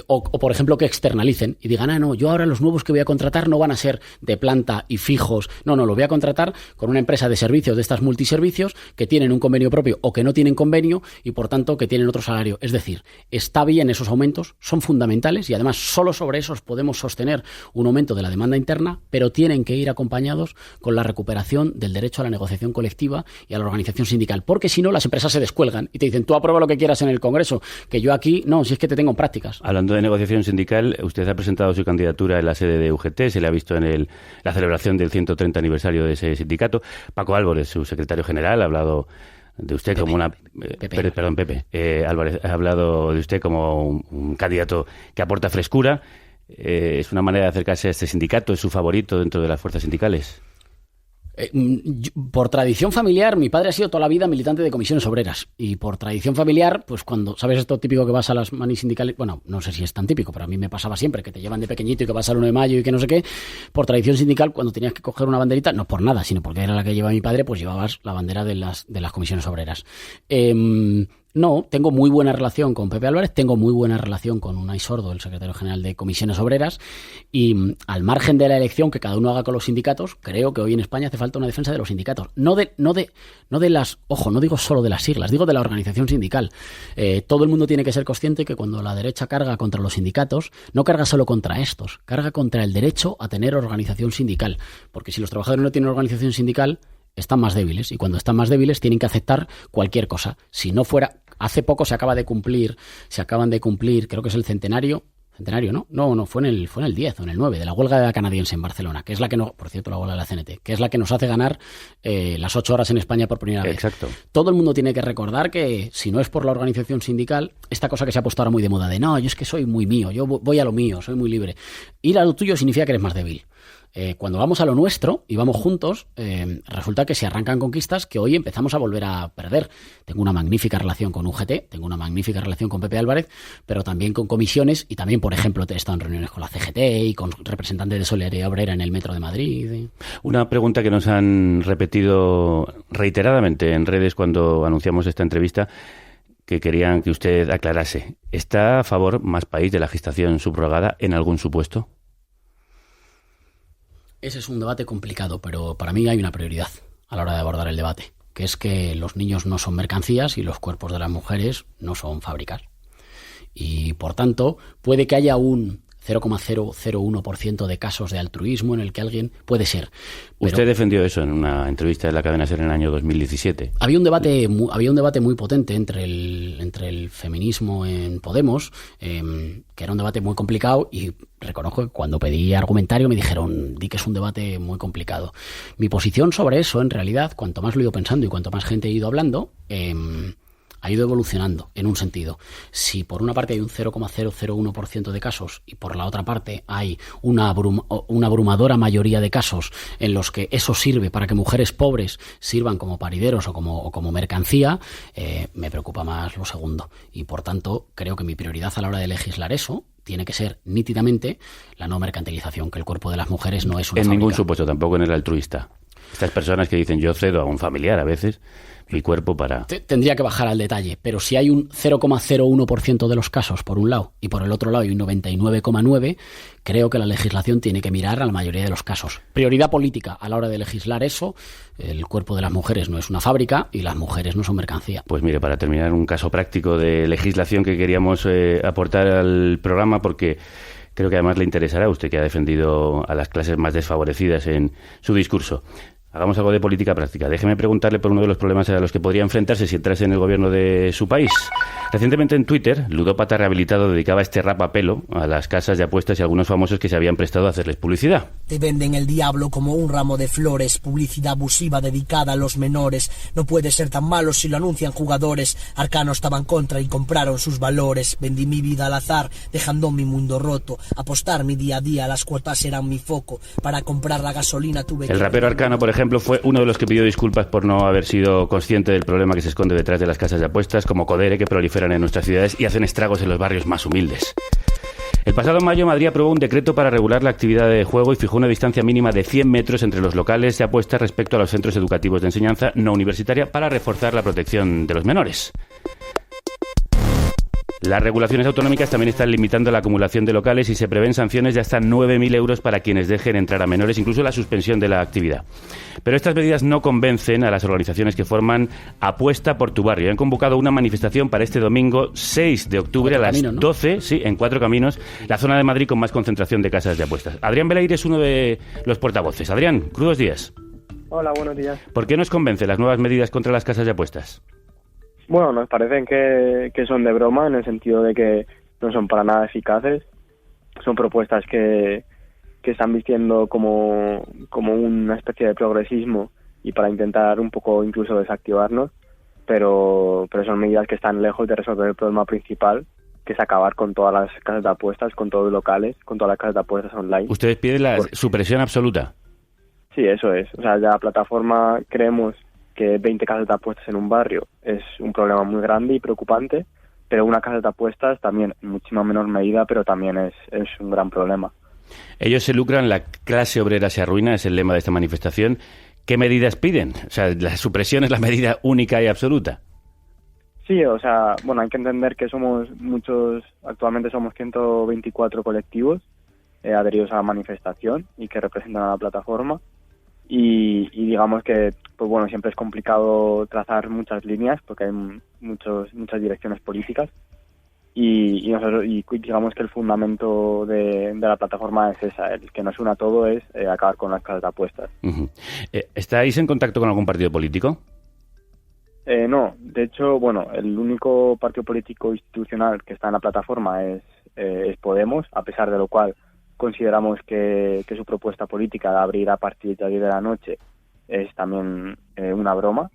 Speaker 2: o por ejemplo que externalicen y digan, no, yo ahora los nuevos que voy a contratar no van a ser de planta y fijos, no, lo voy a contratar con una empresa de servicios, de estas multiservicios que tienen un convenio propio o que no tienen convenio y por tanto que tienen otro salario. Es decir, está bien esos aumentos, son fundamentales y además solo sobre esos podemos sostener un aumento de la demanda interna, pero tienen que ir acompañados con la recuperación del derecho a la negociación colectiva y a la organización sindical, porque si no las empresas se descuelgan y te dicen, tú aprueba lo que quieras en el Congreso, que yo aquí, no, si es que te tengo en prácticas.
Speaker 1: Hablando de negociación sindical, usted ha presentado su candidatura en la sede de UGT, se le ha visto en la celebración del 130 aniversario de ese sindicato. Paco Álvarez, su secretario general, ha hablado de usted
Speaker 2: Pepe,
Speaker 1: como una...
Speaker 2: Pepe.
Speaker 1: Álvarez ha hablado de usted como un candidato que aporta frescura. ¿Es una manera de acercarse a este sindicato? ¿Es su favorito dentro de las fuerzas sindicales?
Speaker 2: Por tradición familiar, mi padre ha sido toda la vida militante de comisiones obreras y por tradición familiar, pues cuando, ¿sabes esto típico que vas a las manis sindicales? Bueno, no sé si es tan típico, pero a mí me pasaba siempre, que te llevan de pequeñito y que vas al 1 de mayo y que no sé qué. Por tradición sindical, cuando tenías que coger una banderita, no por nada, sino porque era la que llevaba mi padre, pues llevabas la bandera de las comisiones obreras. No, tengo muy buena relación con Pepe Álvarez, tengo muy buena relación con Unai Sordo, el secretario general de Comisiones Obreras, y al margen de la elección que cada uno haga con los sindicatos, creo que hoy en España hace falta una defensa de los sindicatos. No de las, ojo, no digo solo de las siglas, digo de la organización sindical. Todo el mundo tiene que ser consciente que cuando la derecha carga contra los sindicatos, no carga solo contra estos, carga contra el derecho a tener organización sindical. Porque si los trabajadores no tienen organización sindical, están más débiles, y cuando están más débiles tienen que aceptar cualquier cosa. Si no fuera, hace poco se acaban de cumplir, creo que es el centenario, ¿no? No, fue en el 10 o en el 9 de la huelga de la canadiense en Barcelona, que es la que no, por cierto, la huelga de la CNT, que es la que nos hace ganar las 8 horas en España por primera vez.
Speaker 1: Exacto.
Speaker 2: Todo el mundo tiene que recordar que si no es por la organización sindical, esta cosa que se ha puesto ahora muy de moda de no, yo es que soy muy mío, yo voy a lo mío, soy muy libre. Ir a lo tuyo significa que eres más débil. Cuando vamos a lo nuestro y vamos juntos, resulta que se arrancan conquistas que hoy empezamos a volver a perder. Tengo una magnífica relación con UGT, tengo una magnífica relación con Pepe Álvarez, pero también con comisiones y también, por ejemplo, he estado en reuniones con la CGT y con representantes de Solidaridad Obrera en el Metro de Madrid.
Speaker 1: Una pregunta que nos han repetido reiteradamente en redes cuando anunciamos esta entrevista, que querían que usted aclarase. ¿Está a favor Más País de la gestación subrogada en algún supuesto?
Speaker 2: Ese es un debate complicado, pero para mí hay una prioridad a la hora de abordar el debate, que es que los niños no son mercancías y los cuerpos de las mujeres no son fábricas. Y, por tanto, puede que haya un 0,001% de casos de altruismo en el que alguien puede ser. Pero
Speaker 1: usted defendió eso en una entrevista de la cadena SER en el año 2017.
Speaker 2: Había un debate muy potente entre el feminismo en Podemos, que era un debate muy complicado, y reconozco que cuando pedí argumentario me dijeron, di que es un debate muy complicado. Mi posición sobre eso, en realidad, cuanto más lo he ido pensando y cuanto más gente he ido hablando, ha ido evolucionando en un sentido. Si por una parte hay un 0,001% de casos y por la otra parte hay una abrumadora mayoría de casos en los que eso sirve para que mujeres pobres sirvan como parideros o como mercancía, me preocupa más lo segundo. Y por tanto, creo que mi prioridad a la hora de legislar eso tiene que ser nítidamente la no mercantilización, que el cuerpo de las mujeres no es una fábrica.
Speaker 1: En ningún supuesto, tampoco en el altruista. Estas personas que dicen, yo cedo a un familiar a veces mi cuerpo para...
Speaker 2: Tendría que bajar al detalle, pero si hay un 0,01% de los casos por un lado y por el otro lado hay un 99,9%, creo que la legislación tiene que mirar a la mayoría de los casos. Prioridad política a la hora de legislar eso: el cuerpo de las mujeres no es una fábrica y las mujeres no son mercancía.
Speaker 1: Pues mire, para terminar, un caso práctico de legislación que queríamos aportar al programa, porque creo que además le interesará a usted, que ha defendido a las clases más desfavorecidas en su discurso. Hagamos algo de política práctica. Déjeme preguntarle por uno de los problemas a los que podría enfrentarse si entrase en el gobierno de su país. Recientemente en Twitter, ludópata rehabilitado dedicaba este rapapelo a las casas de apuestas y a algunos famosos que se habían prestado a hacerles publicidad.
Speaker 10: Te venden el diablo como un ramo de flores, publicidad abusiva dedicada a los menores. No puede ser tan malo si lo anuncian jugadores. Arcano estaba en contra y compraron sus valores. Vendí mi vida al azar, dejando mi mundo roto. Apostar mi día a día, las cuotas eran mi foco. Para comprar la gasolina tuve que...
Speaker 1: El rapero Arcano, por ejemplo, fue uno de los que pidió disculpas por no haber sido consciente del problema que se esconde detrás de las casas de apuestas como Codere, que proliferan en nuestras ciudades y hacen estragos en los barrios más humildes. El pasado mayo, Madrid aprobó un decreto para regular la actividad de juego y fijó una distancia mínima de 100 metros entre los locales de apuestas respecto a los centros educativos de enseñanza no universitaria para reforzar la protección de los menores. Las regulaciones autonómicas también están limitando la acumulación de locales y se prevén sanciones de hasta 9.000 euros para quienes dejen entrar a menores, incluso la suspensión de la actividad. Pero estas medidas no convencen a las organizaciones que forman Apuesta por tu Barrio. Han convocado una manifestación para este domingo 6 de octubre a las 12, sí, en Cuatro Caminos, la zona de Madrid con más concentración de casas de apuestas. Adrián Belaire es uno de los portavoces. Adrián, crudos días.
Speaker 11: Hola, buenos días.
Speaker 1: ¿Por qué nos convencen las nuevas medidas contra las casas de apuestas?
Speaker 11: Bueno, nos parecen que son de broma, en el sentido de que no son para nada eficaces. Son propuestas que están vistiendo como una especie de progresismo y para intentar un poco incluso desactivarnos, pero son medidas que están lejos de resolver el problema principal, que es acabar con todas las casas de apuestas, con todos los locales, con todas las casas de apuestas online.
Speaker 1: ¿Ustedes piden la supresión absoluta?
Speaker 11: Sí, eso es. O sea, ya la plataforma creemos que 20 casas de apuestas en un barrio es un problema muy grande y preocupante, pero una casa de apuestas también en muchísima menor medida, pero también es un gran problema.
Speaker 1: Ellos se lucran, la clase obrera se arruina, es el lema de esta manifestación. ¿Qué medidas piden? O sea, la supresión es la medida única y absoluta.
Speaker 11: Sí, o sea, bueno, hay que entender que somos muchos, actualmente somos 124 colectivos adheridos a la manifestación y que representan a la plataforma. Y digamos que, pues bueno, siempre es complicado trazar muchas líneas porque hay muchas direcciones políticas y digamos que el fundamento de la plataforma es esa, el que nos una todo es acabar con las casas de apuestas.
Speaker 1: Uh-huh. ¿Estáis en contacto con algún partido político?
Speaker 11: No, de hecho, bueno, el único partido político institucional que está en la plataforma es Podemos, a pesar de lo cual consideramos que su propuesta política de abrir a partir de 10 de la noche es también una broma.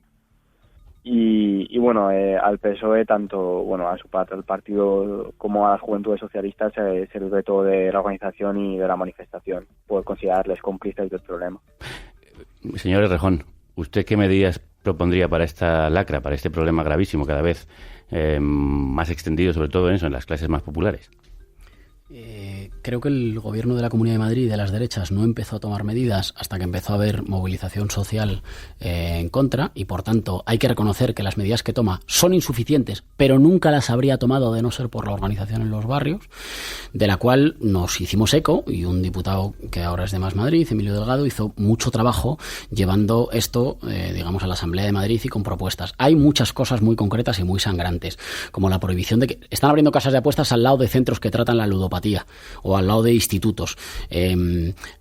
Speaker 11: Y bueno, al PSOE, tanto bueno a su parte, al partido, como a las Juventudes Socialistas, se el veto de la organización y de la manifestación por considerarles cómplices del problema.
Speaker 1: Señor Errejón, ¿usted qué medidas propondría para esta lacra, para este problema gravísimo, cada vez más extendido, sobre todo en las clases más populares?
Speaker 2: Creo que el gobierno de la Comunidad de Madrid, de las derechas, no empezó a tomar medidas hasta que empezó a haber movilización social en contra, y por tanto hay que reconocer que las medidas que toma son insuficientes, pero nunca las habría tomado de no ser por la organización en los barrios, de la cual nos hicimos eco, y un diputado que ahora es de Más Madrid, Emilio Delgado, hizo mucho trabajo llevando esto, digamos, a la Asamblea de Madrid y con propuestas. Hay muchas cosas muy concretas y muy sangrantes, como la prohibición de que están abriendo casas de apuestas al lado de centros que tratan la ludopatía. ludopatía, o al lado de institutos,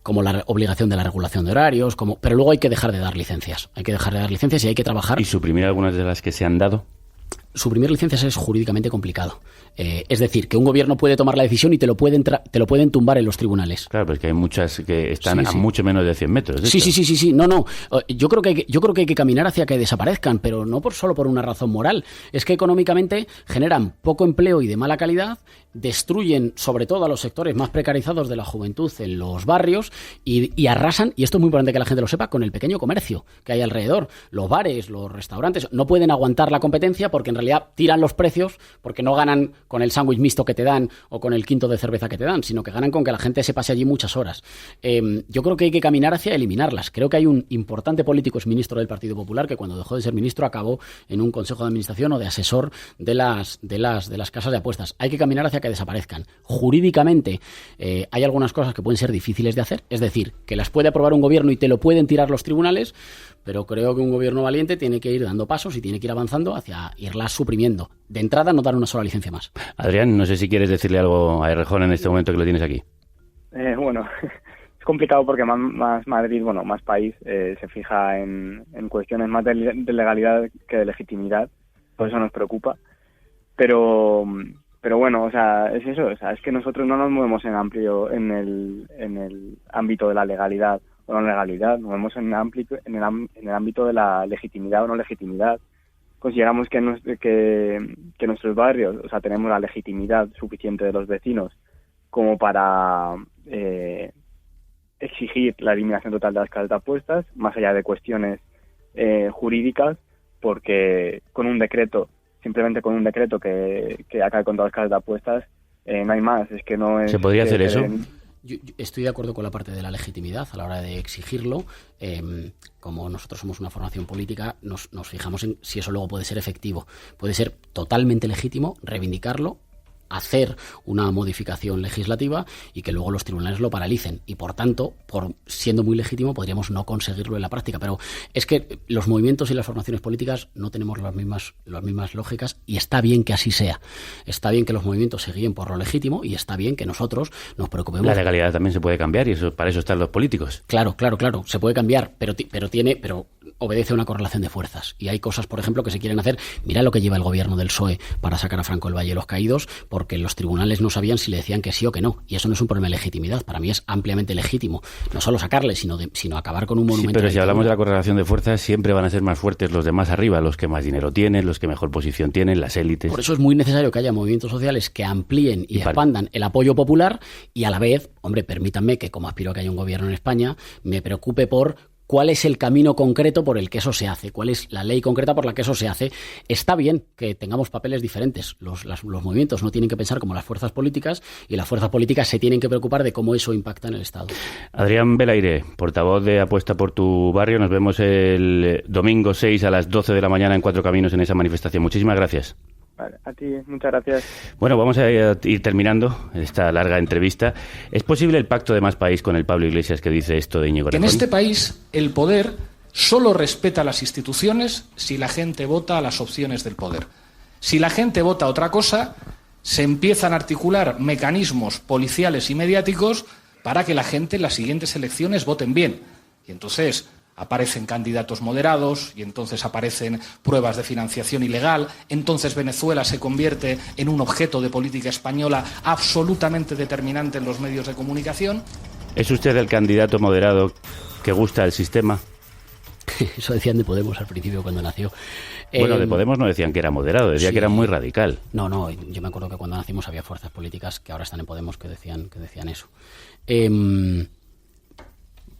Speaker 2: como la obligación de la regulación de horarios, pero luego hay que dejar de dar licencias. Hay que dejar de dar licencias y hay que trabajar.
Speaker 1: ¿Y suprimir algunas de las que se han dado?
Speaker 2: Suprimir licencias es jurídicamente complicado. Es decir, que un gobierno puede tomar la decisión y te lo pueden tumbar en los tribunales.
Speaker 1: Claro, pero es que hay muchas que están a mucho menos de 100 metros.
Speaker 2: Sí. No. Yo creo que hay que caminar hacia que desaparezcan, pero no solo por una razón moral. Es que económicamente generan poco empleo y de mala calidad, destruyen sobre todo a los sectores más precarizados de la juventud en los barrios y arrasan, y esto es muy importante que la gente lo sepa, con el pequeño comercio que hay alrededor. Los bares, los restaurantes no pueden aguantar la competencia porque en realidad tiran los precios, porque no ganan con el sándwich mixto que te dan o con el quinto de cerveza que te dan, sino que ganan con que la gente se pase allí muchas horas. Yo creo que hay que caminar hacia eliminarlas. Creo que hay un importante político exministro del Partido Popular que cuando dejó de ser ministro acabó en un consejo de administración o de asesor de las casas de apuestas. Hay que caminar hacia que desaparezcan. Jurídicamente hay algunas cosas que pueden ser difíciles de hacer, es decir, que las puede aprobar un gobierno y te lo pueden tirar los tribunales, pero creo que un gobierno valiente tiene que ir dando pasos y tiene que ir avanzando hacia irlas suprimiendo. De entrada, no dar una sola licencia más.
Speaker 1: Adrián, no sé si quieres decirle algo a Errejón en este momento que lo tienes aquí.
Speaker 11: Bueno, es complicado porque más Madrid, más país, se fija en cuestiones más de legalidad que de legitimidad. Por eso nos preocupa. Pero bueno, es eso. Es que nosotros no nos movemos en el ámbito de la legalidad o no legalidad, nos vemos en el ámbito de la legitimidad o no legitimidad. Consideramos que nuestros barrios, tenemos la legitimidad suficiente de los vecinos como para exigir la eliminación total de las casas de apuestas, más allá de cuestiones jurídicas, porque simplemente con un decreto que acabe con todas las casas de apuestas, no hay más. Es que no es.
Speaker 1: ¿Se podría hacer eso?
Speaker 2: Yo estoy de acuerdo con la parte de la legitimidad a la hora de exigirlo. Como nosotros somos una formación política, nos fijamos en si eso luego puede ser efectivo. Puede ser totalmente legítimo reivindicarlo, hacer una modificación legislativa y que luego los tribunales lo paralicen. Y por tanto, siendo muy legítimo, podríamos no conseguirlo en la práctica. Pero es que los movimientos y las formaciones políticas no tenemos las mismas lógicas y está bien que así sea. Está bien que los movimientos se guíen por lo legítimo y está bien que nosotros nos preocupemos.
Speaker 1: La legalidad también se puede cambiar y para eso están los políticos.
Speaker 2: Claro. Se puede cambiar, pero obedece a una correlación de fuerzas. Y hay cosas, por ejemplo, que se quieren hacer. Mira lo que lleva el gobierno del PSOE para sacar a Franco del Valle de los Caídos, porque los tribunales no sabían si le decían que sí o que no. Y eso no es un problema de legitimidad. Para mí es ampliamente legítimo. No solo sacarle, sino acabar con un monumento.
Speaker 1: Sí, pero si hablamos de la correlación de fuerzas, siempre van a ser más fuertes los de más arriba, los que más dinero tienen, los que mejor posición tienen, las élites.
Speaker 2: Por eso es muy necesario que haya movimientos sociales que amplíen y expandan el apoyo popular y a la vez, permítanme que como aspiro a que haya un gobierno en España, me preocupe por cuál es el camino concreto por el que eso se hace, cuál es la ley concreta por la que eso se hace. Está bien que tengamos papeles diferentes. Los movimientos no tienen que pensar como las fuerzas políticas y las fuerzas políticas se tienen que preocupar de cómo eso impacta en el Estado.
Speaker 1: Adrián Belaire, portavoz de Apuesta por tu Barrio. Nos vemos el domingo 6 a las 12 de la mañana en Cuatro Caminos en esa manifestación. Muchísimas gracias.
Speaker 11: Vale, a ti, muchas gracias.
Speaker 1: Bueno, vamos a ir terminando esta larga entrevista. ¿Es posible el pacto de Más País con el Pablo Iglesias que dice esto de Íñigo Errejón?
Speaker 12: En este país el poder solo respeta las instituciones si la gente vota a las opciones del poder. Si la gente vota otra cosa, se empiezan a articular mecanismos policiales y mediáticos para que la gente en las siguientes elecciones voten bien. Y entonces aparecen candidatos moderados y entonces aparecen pruebas de financiación ilegal, entonces Venezuela se convierte en un objeto de política española absolutamente determinante en los medios de comunicación.
Speaker 1: ¿Es usted el candidato moderado que gusta del sistema?
Speaker 2: Eso decían de Podemos al principio cuando nació.
Speaker 1: Bueno, de Podemos no decían que era moderado, decía que era muy radical.
Speaker 2: No, yo me acuerdo que cuando nacimos había fuerzas políticas que ahora están en Podemos que decían eso.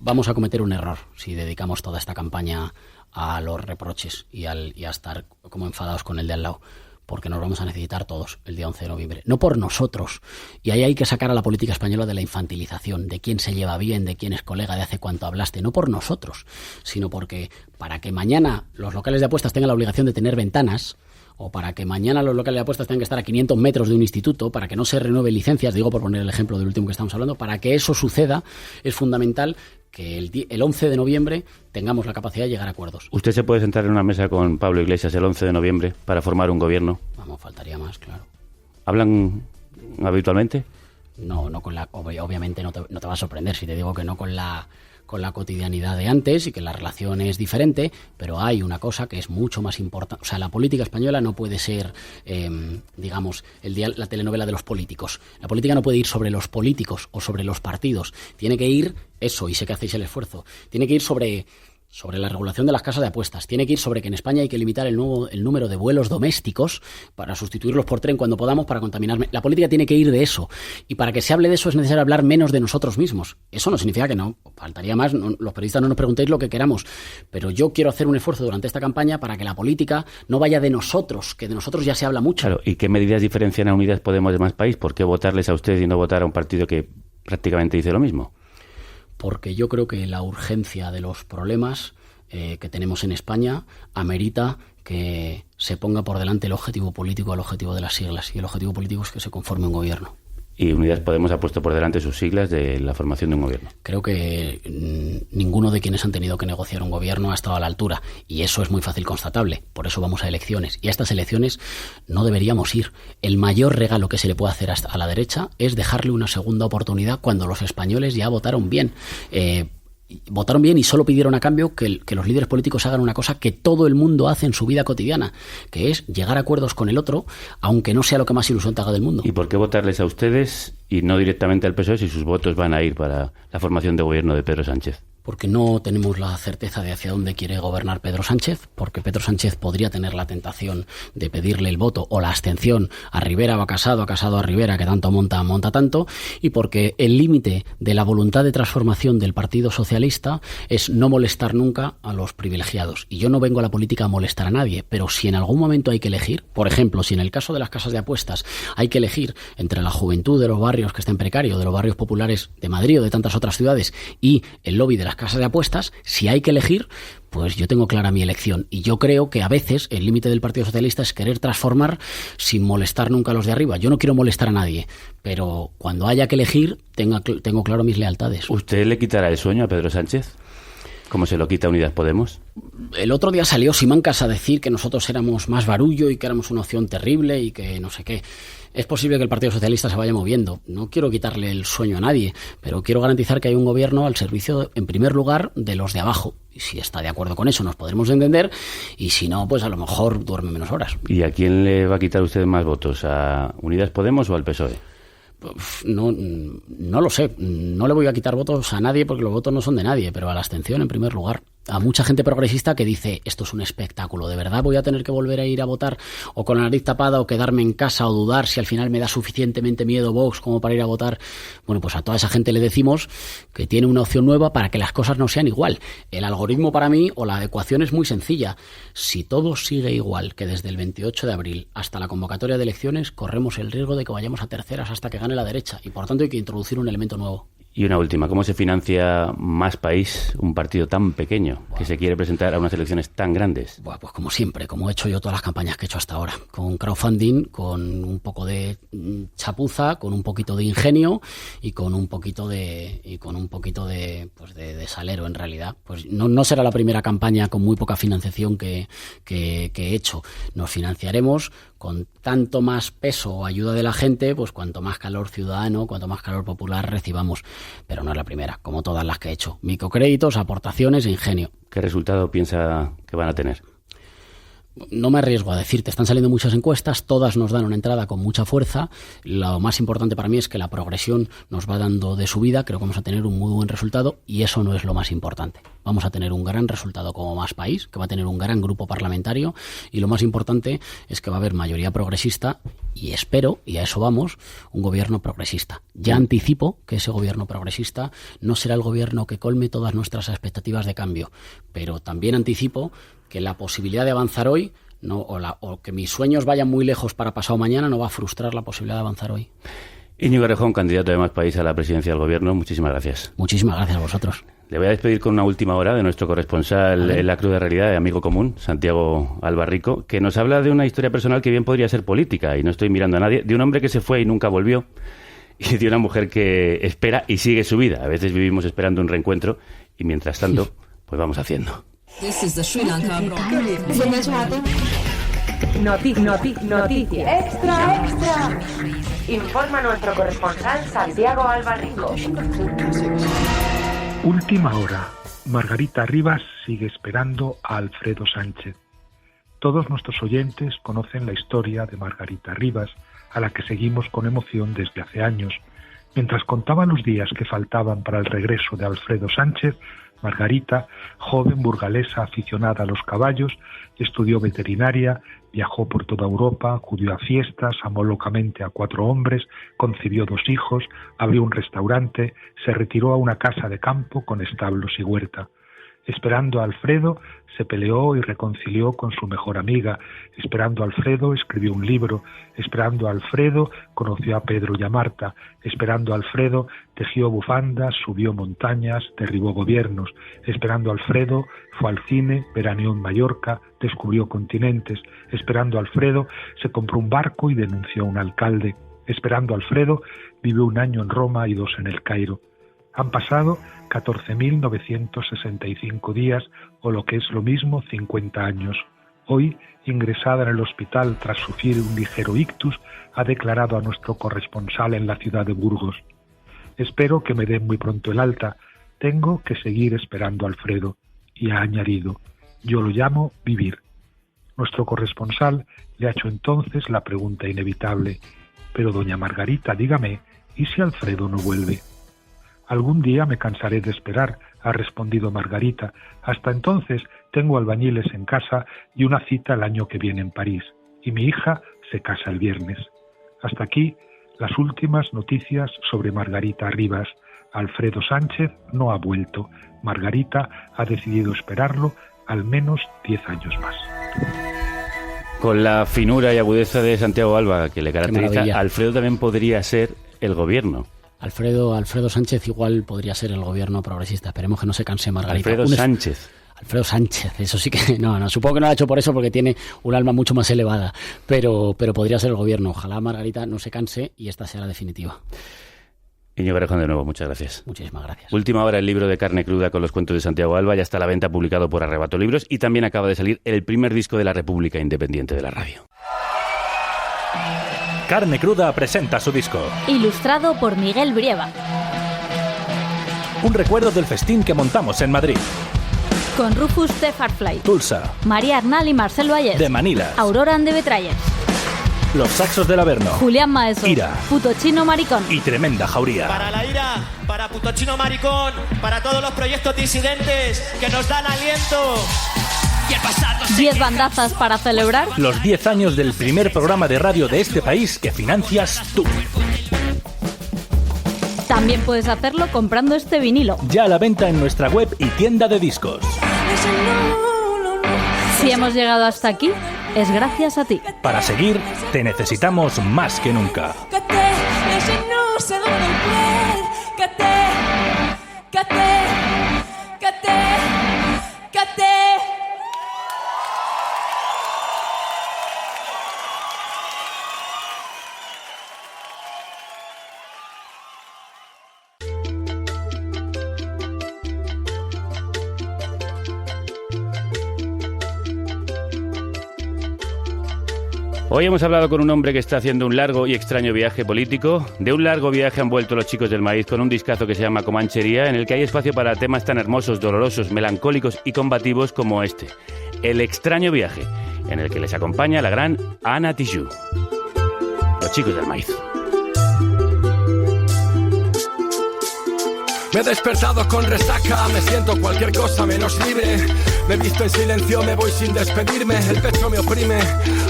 Speaker 2: Vamos a cometer un error si dedicamos toda esta campaña a los reproches y a estar como enfadados con el de al lado, porque nos vamos a necesitar todos el día 11 de noviembre. No por nosotros. Y ahí hay que sacar a la política española de la infantilización, de quién se lleva bien, de quién es colega, de hace cuánto hablaste. No por nosotros, sino porque para que mañana los locales de apuestas tengan la obligación de tener ventanas, o para que mañana los locales de apuestas tengan que estar a 500 metros de un instituto, para que no se renueven licencias, digo por poner el ejemplo del último que estamos hablando, para que eso suceda es fundamental que el 11 de noviembre tengamos la capacidad de llegar a acuerdos.
Speaker 1: ¿Usted se puede sentar en una mesa con Pablo Iglesias el 11 de noviembre para formar un gobierno?
Speaker 2: Vamos, faltaría más, claro.
Speaker 1: ¿Hablan habitualmente?
Speaker 2: Obviamente no te va a sorprender si te digo que no con la cotidianidad de antes y que la relación es diferente, pero hay una cosa que es mucho más importante. O sea, la política española no puede ser, digamos, la telenovela de los políticos. La política no puede ir sobre los políticos o sobre los partidos. Tiene que ir, eso, y sé que hacéis el esfuerzo, tiene que ir sobre la regulación de las casas de apuestas. Tiene que ir sobre que en España hay que limitar el número de vuelos domésticos para sustituirlos por tren cuando podamos para contaminar. La política tiene que ir de eso. Y para que se hable de eso es necesario hablar menos de nosotros mismos. Eso no significa que no. Faltaría más. Los periodistas no nos preguntéis lo que queramos. Pero yo quiero hacer un esfuerzo durante esta campaña para que la política no vaya de nosotros, que de nosotros ya se habla mucho.
Speaker 1: Claro. ¿Y qué medidas diferencian a Unidas Podemos de Más País? ¿Por qué votarles a ustedes y no votar a un partido que prácticamente dice lo mismo?
Speaker 2: Porque yo creo que la urgencia de los problemas que tenemos en España amerita que se ponga por delante el objetivo político al objetivo de las siglas, y el objetivo político es que se conforme un gobierno.
Speaker 1: Y Unidas Podemos ha puesto por delante sus siglas de la formación de un gobierno.
Speaker 2: Creo que ninguno de quienes han tenido que negociar un gobierno ha estado a la altura, y eso es muy fácil constatable. Por eso vamos a elecciones, y a estas elecciones no deberíamos ir. El mayor regalo que se le puede hacer a la derecha es dejarle una segunda oportunidad cuando los españoles ya votaron bien. Votaron bien y solo pidieron a cambio que los líderes políticos hagan una cosa que todo el mundo hace en su vida cotidiana, que es llegar a acuerdos con el otro, aunque no sea lo que más ilusión te haga del mundo.
Speaker 1: ¿Y por qué votarles a ustedes y no directamente al PSOE si sus votos van a ir para la formación de gobierno de Pedro Sánchez?
Speaker 2: Porque no tenemos la certeza de hacia dónde quiere gobernar Pedro Sánchez, porque Pedro Sánchez podría tener la tentación de pedirle el voto o la abstención a Rivera o a Casado a Rivera, que tanto monta tanto, y porque el límite de la voluntad de transformación del Partido Socialista es no molestar nunca a los privilegiados. Y yo no vengo a la política a molestar a nadie, pero si en algún momento hay que elegir, por ejemplo, si en el caso de las casas de apuestas hay que elegir entre la juventud de los barrios que está en precario, de los barrios populares de Madrid o de tantas otras ciudades, y el lobby de las casas de apuestas, si hay que elegir, pues yo tengo clara mi elección. Y yo creo que a veces el límite del Partido Socialista es querer transformar sin molestar nunca a los de arriba. Yo no quiero molestar a nadie, pero cuando haya que elegir, tengo claro mis lealtades.
Speaker 1: ¿Usted le quitará el sueño a Pedro Sánchez? ¿Cómo se lo quita Unidas Podemos?
Speaker 2: El otro día salió Simancas a decir que nosotros éramos más barullo y que éramos una opción terrible y que no sé qué. Es posible que el Partido Socialista se vaya moviendo. No quiero quitarle el sueño a nadie, pero quiero garantizar que hay un gobierno al servicio, en primer lugar, de los de abajo. Y si está de acuerdo con eso, nos podremos entender, y si no, pues a lo mejor duerme menos horas.
Speaker 1: ¿Y a quién le va a quitar usted más votos? ¿A Unidas Podemos o al PSOE?
Speaker 2: No lo sé. No le voy a quitar votos a nadie porque los votos no son de nadie, pero a la abstención en primer lugar. A mucha gente progresista que dice, esto es un espectáculo, ¿de verdad voy a tener que volver a ir a votar o con la nariz tapada o quedarme en casa o dudar si al final me da suficientemente miedo Vox como para ir a votar? Bueno, pues a toda esa gente le decimos que tiene una opción nueva para que las cosas no sean igual. El algoritmo para mí, o la ecuación, es muy sencilla. Si todo sigue igual que desde el 28 de abril hasta la convocatoria de elecciones, corremos el riesgo de que vayamos a terceras hasta que gane la derecha, y por tanto hay que introducir un elemento nuevo.
Speaker 1: Y una última, ¿cómo se financia Más País, un partido tan pequeño que se quiere presentar a unas elecciones tan grandes?
Speaker 2: Pues como siempre, como he hecho yo todas las campañas que he hecho hasta ahora, con crowdfunding, con un poco de chapuza, con un poquito de ingenio y con un poquito de salero en realidad. Pues no será la primera campaña con muy poca financiación que he hecho. Nos financiaremos con tanto más peso o ayuda de la gente, pues cuanto más calor ciudadano, cuanto más calor popular recibamos. Pero no es la primera, como todas las que he hecho. Microcréditos, aportaciones e ingenio.
Speaker 1: ¿Qué resultado piensa que van a tener?
Speaker 2: No me arriesgo a decirte, están saliendo muchas encuestas, todas nos dan una entrada con mucha fuerza. Lo más importante para mí es que la progresión nos va dando de subida, creo que vamos a tener un muy buen resultado, y eso no es lo más importante. Vamos a tener un gran resultado como Más País, que va a tener un gran grupo parlamentario, y lo más importante es que va a haber mayoría progresista, y espero, y a eso vamos, un gobierno progresista. Ya anticipo que ese gobierno progresista no será el gobierno que colme todas nuestras expectativas de cambio, pero también anticipo que la posibilidad de avanzar hoy o que mis sueños vayan muy lejos para pasado mañana no va a frustrar la posibilidad de avanzar hoy.
Speaker 1: Íñigo Errejón, candidato de Más País a la presidencia del gobierno, muchísimas gracias.
Speaker 2: Muchísimas gracias a vosotros.
Speaker 1: Le voy a despedir con una última hora de nuestro corresponsal en la cruda realidad, de amigo común, Santiago Albarrico, que nos habla de una historia personal que bien podría ser política, y no estoy mirando a nadie, de un hombre que se fue y nunca volvió, y de una mujer que espera y sigue su vida. A veces vivimos esperando un reencuentro, y mientras tanto, pues vamos haciendo.
Speaker 13: This is the Sri Lanka broadcast. Noticias. Extra. Informa nuestro corresponsal Santiago Albarrico.
Speaker 14: Última hora. Margarita Rivas sigue esperando a Alfredo Sánchez. Todos nuestros oyentes conocen la historia de Margarita Rivas, a la que seguimos con emoción desde hace años. Mientras contaba los días que faltaban para el regreso de Alfredo Sánchez, Margarita, joven burgalesa aficionada a los caballos, estudió veterinaria, viajó por toda Europa, acudió a fiestas, amó locamente a 4 hombres, concibió 2 hijos, abrió un restaurante, se retiró a una casa de campo con establos y huerta. Esperando a Alfredo, se peleó y reconcilió con su mejor amiga. Esperando a Alfredo, escribió un libro. Esperando a Alfredo, conoció a Pedro y a Marta. Esperando a Alfredo, tejió bufandas, subió montañas, derribó gobiernos. Esperando a Alfredo, fue al cine, veraneó en Mallorca, descubrió continentes. Esperando a Alfredo, se compró un barco y denunció a un alcalde. Esperando a Alfredo, vivió 1 año en Roma y 2 en el Cairo. Han pasado 14.965 días, o lo que es lo mismo, 50 años. Hoy, ingresada en el hospital tras sufrir un ligero ictus, ha declarado a nuestro corresponsal en la ciudad de Burgos: espero que me den muy pronto el alta, tengo que seguir esperando a Alfredo. Y ha añadido: yo lo llamo vivir. Nuestro corresponsal le ha hecho entonces la pregunta inevitable: pero doña Margarita, dígame, ¿y si Alfredo no vuelve? Algún día me cansaré de esperar, ha respondido Margarita. Hasta entonces tengo albañiles en casa y una cita el año que viene en París. Y mi hija se casa el viernes. Hasta aquí las últimas noticias sobre Margarita Rivas. Alfredo Sánchez no ha vuelto. Margarita ha decidido esperarlo al menos 10 años más.
Speaker 1: Con la finura y agudeza de Santiago Alba que le caracteriza, Alfredo también podría ser el gobierno.
Speaker 2: Alfredo Sánchez igual podría ser el gobierno progresista. Esperemos que no se canse Margarita.
Speaker 1: Alfredo Sánchez, eso sí que no, supongo que no lo ha hecho por eso, porque tiene un alma mucho más elevada, pero podría ser el gobierno. Ojalá Margarita no se canse y esta sea la definitiva. Íñigo Errejón, de nuevo, muchas gracias. Muchísimas gracias. Última hora, el libro de Carne Cruda con los cuentos de Santiago Alba ya está a la venta, publicado por Arrebato Libros, y también acaba de salir el primer disco de la República Independiente de la Radio.
Speaker 15: Carne Cruda presenta su disco,
Speaker 16: ilustrado por Miguel Brieva.
Speaker 15: Un recuerdo del festín que montamos en Madrid,
Speaker 16: con Rufus de Farfly,
Speaker 15: Tulsa,
Speaker 16: María Arnal y Marcel Valles,
Speaker 15: de Manila,
Speaker 16: Aurora and the Betrayers,
Speaker 15: Los Saxos del Averno,
Speaker 16: Julián Maeso,
Speaker 15: Ira,
Speaker 16: Puto Chino Maricón
Speaker 15: y Tremenda Jauría.
Speaker 17: Para la Ira, para Puto Chino Maricón, para todos los proyectos disidentes que nos dan aliento.
Speaker 16: 10 bandazas para celebrar
Speaker 15: los 10 años del primer programa de radio de este país que financias tú.
Speaker 16: También puedes hacerlo comprando este vinilo,
Speaker 15: ya a la venta en nuestra web y tienda de discos.
Speaker 16: Si hemos llegado hasta aquí, es gracias a ti.
Speaker 15: Para seguir, te necesitamos más que nunca.
Speaker 1: Hoy hemos hablado con un hombre que está haciendo un largo y extraño viaje político. De un largo viaje han vuelto los chicos del maíz con un discazo que se llama Comanchería, en el que hay espacio para temas tan hermosos, dolorosos, melancólicos y combativos como este, El extraño viaje, en el que les acompaña la gran Ana Tijoux. Los chicos del maíz.
Speaker 18: Me he despertado con resaca, me siento cualquier cosa menos libre. Me he visto en silencio, me voy sin despedirme. El pecho me oprime,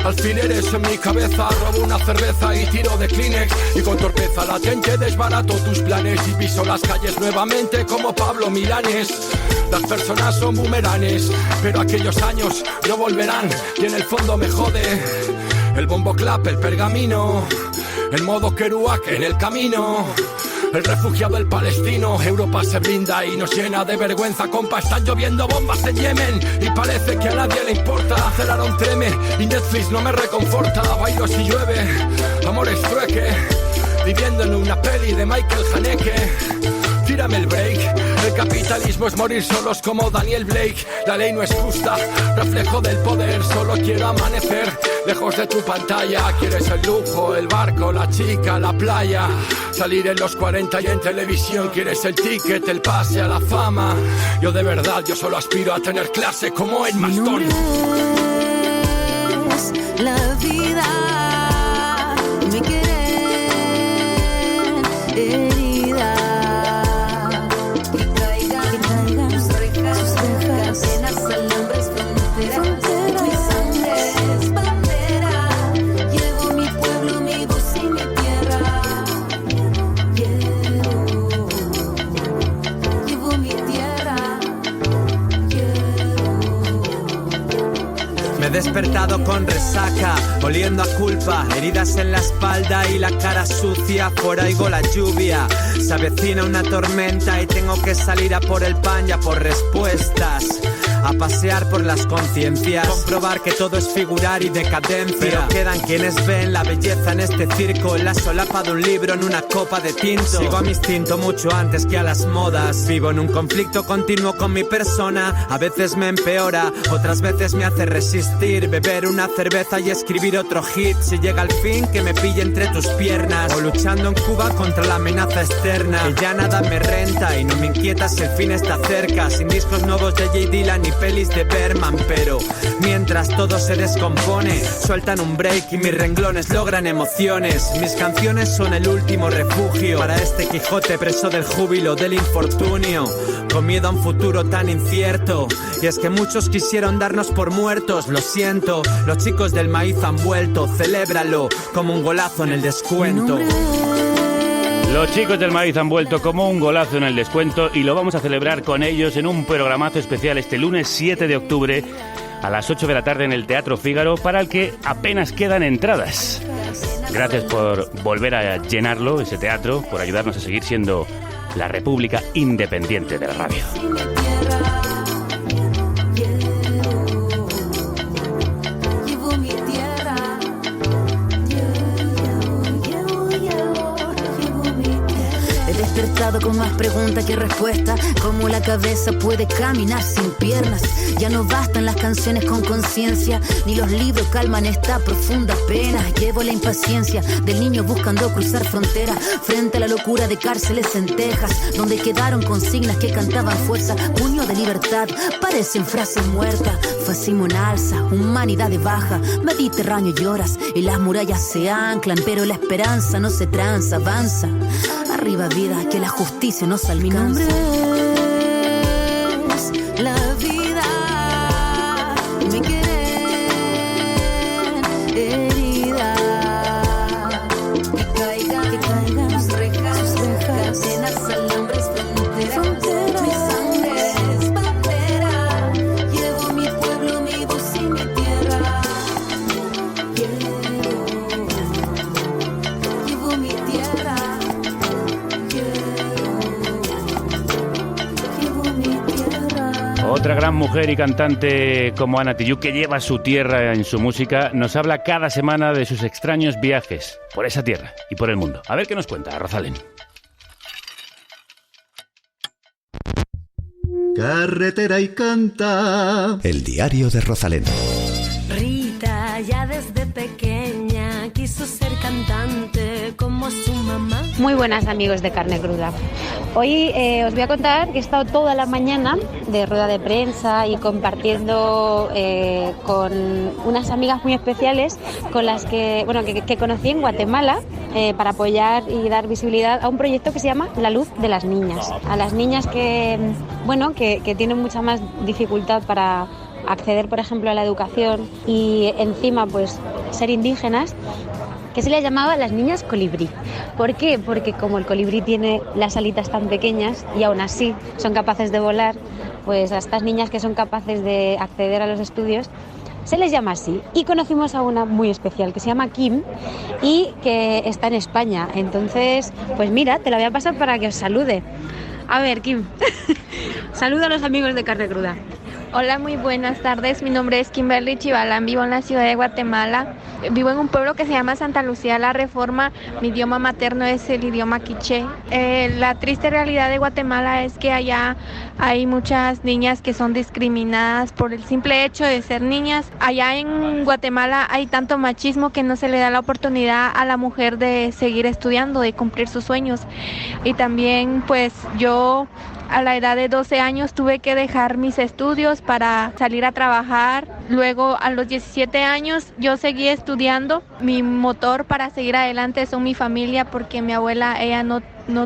Speaker 18: alfileres en mi cabeza. Robo una cerveza y tiro de Kleenex. Y con torpeza latente desbarato tus planes. Y piso las calles nuevamente como Pablo Milanes. Las personas son bumeranes, pero aquellos años no volverán. Y en el fondo me jode el bombo clap, el pergamino, el modo Kerouac en el camino. El refugiado, el palestino, Europa se blinda y nos llena de vergüenza. Compa, están lloviendo bombas en Yemen y parece que a nadie le importa. Aceleraron treme y Netflix no me reconforta. Bailo si llueve, amores trueque, viviendo en una peli de Michael Haneke. tírame el break. El capitalismo es morir solos como Daniel Blake. La ley no es justa, reflejo del poder. Solo quiero amanecer lejos de tu pantalla. Quieres el lujo, el barco, la chica, la playa. Salir en los 40 y en televisión. Quieres el ticket, el pase a la fama. Yo de verdad, yo solo aspiro a tener clase como en Maston.
Speaker 19: La vida me quiere herida, que caigan sus rejas, cadenas, alambres, fronteras, mi sangre es bandera, llevo mi pueblo, mi voz y mi tierra, llevo mi tierra,
Speaker 20: Me he despertado con resaca, oliendo a culpa, heridas en la espalda y la cara sucia. Fuera oigo la lluvia, se avecina una tormenta y tengo que salir a por el pan y a por respuestas. A pasear por las conciencias, comprobar que todo es figurar y decadencia. Pero quedan quienes ven la belleza en este circo, en la solapa de un libro, en una copa de tinto. Sigo a mi instinto mucho antes que a las modas. Vivo en un conflicto continuo con mi persona. A veces me empeora, otras veces me hace resistir. Beber una cerveza y escribir otro hit. Si llega el fin, que me pille entre tus piernas. O luchando en Cuba contra la amenaza externa. Que ya nada me renta y no me inquieta si el fin está cerca. Sin discos nuevos de J. Dylan ni pelis de Berman, pero mientras todo se descompone, sueltan un break y mis renglones logran emociones. Mis canciones son el último refugio para este Quijote preso del júbilo, del infortunio, con miedo a un futuro tan incierto. Y es que muchos quisieron darnos por muertos, lo siento, los chicos del maíz han vuelto, celébralo como un golazo en el descuento.
Speaker 1: Los chicos del maíz han vuelto como un golazo en el descuento y lo vamos a celebrar con ellos en un programazo especial este lunes 7 de octubre a las 8 de la tarde en el Teatro Fígaro, para el que apenas quedan entradas. Gracias por volver a llenarlo, ese teatro, por ayudarnos a seguir siendo la República Independiente de la radio.
Speaker 19: Con más preguntas que respuestas, cómo la cabeza puede caminar sin piernas. Ya no bastan las canciones con conciencia, ni los libros calman esta profunda pena. Llevo la impaciencia del niño buscando cruzar fronteras, frente a la locura de cárceles en Texas, donde quedaron consignas que cantaban fuerza, puño de libertad, parecen frases muertas. Fascismo en alza, humanidad de baja, Mediterráneo lloras y las murallas se anclan, pero la esperanza no se tranza, avanza. Arriba vida, que la justicia nos alcanza. Mi nombre es la vida, me quieren herida, que caigan sus rejas, cadenas, alambres, fronteras. Mi sangre es bandera, llevo mi pueblo, mi voz y mi tierra. Llevo mi tierra.
Speaker 1: Otra gran mujer y cantante como Ana Tijoux, que lleva su tierra en su música, nos habla cada semana de sus extraños viajes por esa tierra y por el mundo. A ver qué nos cuenta, Rosalén.
Speaker 21: Carretera y canta. El diario de Rosalén.
Speaker 19: Rita ya desde pequeña quiso ser cantante como su mamá.
Speaker 22: Muy buenas, amigos de Carne Cruda. Hoy os voy a contar que he estado toda la mañana de rueda de prensa y compartiendo con unas amigas muy especiales con las que conocí en Guatemala para apoyar y dar visibilidad a un proyecto que se llama La Luz de las Niñas. A las niñas que tienen mucha más dificultad para acceder, por ejemplo, a la educación y encima pues ser indígenas, que se les llamaba las niñas colibrí. ¿Por qué? Porque como el colibrí tiene las alitas tan pequeñas y aún así son capaces de volar, pues a estas niñas que son capaces de acceder a los estudios se les llama así. Y conocimos a una muy especial que se llama Kim y que está en España. Entonces, pues mira, te la voy a pasar para que os salude. A ver, Kim, saluda a los amigos de Carne Cruda.
Speaker 4: Hola, muy buenas tardes. Mi nombre es Kimberly Chivalán, vivo en la ciudad de Guatemala. Vivo en un pueblo que se llama Santa Lucía la Reforma. Mi idioma materno es el idioma quiché. La triste realidad de Guatemala es que allá hay muchas niñas que son discriminadas por el simple hecho de ser niñas. Allá en Guatemala hay tanto machismo que no se le da la oportunidad a la mujer de seguir estudiando, de cumplir sus sueños. Y también, pues, yo a la edad de 12 años tuve que dejar mis estudios para salir a trabajar. Luego, a los 17 años, yo seguí estudiando. Mi motor para seguir adelante son mi familia, porque mi abuela, ella no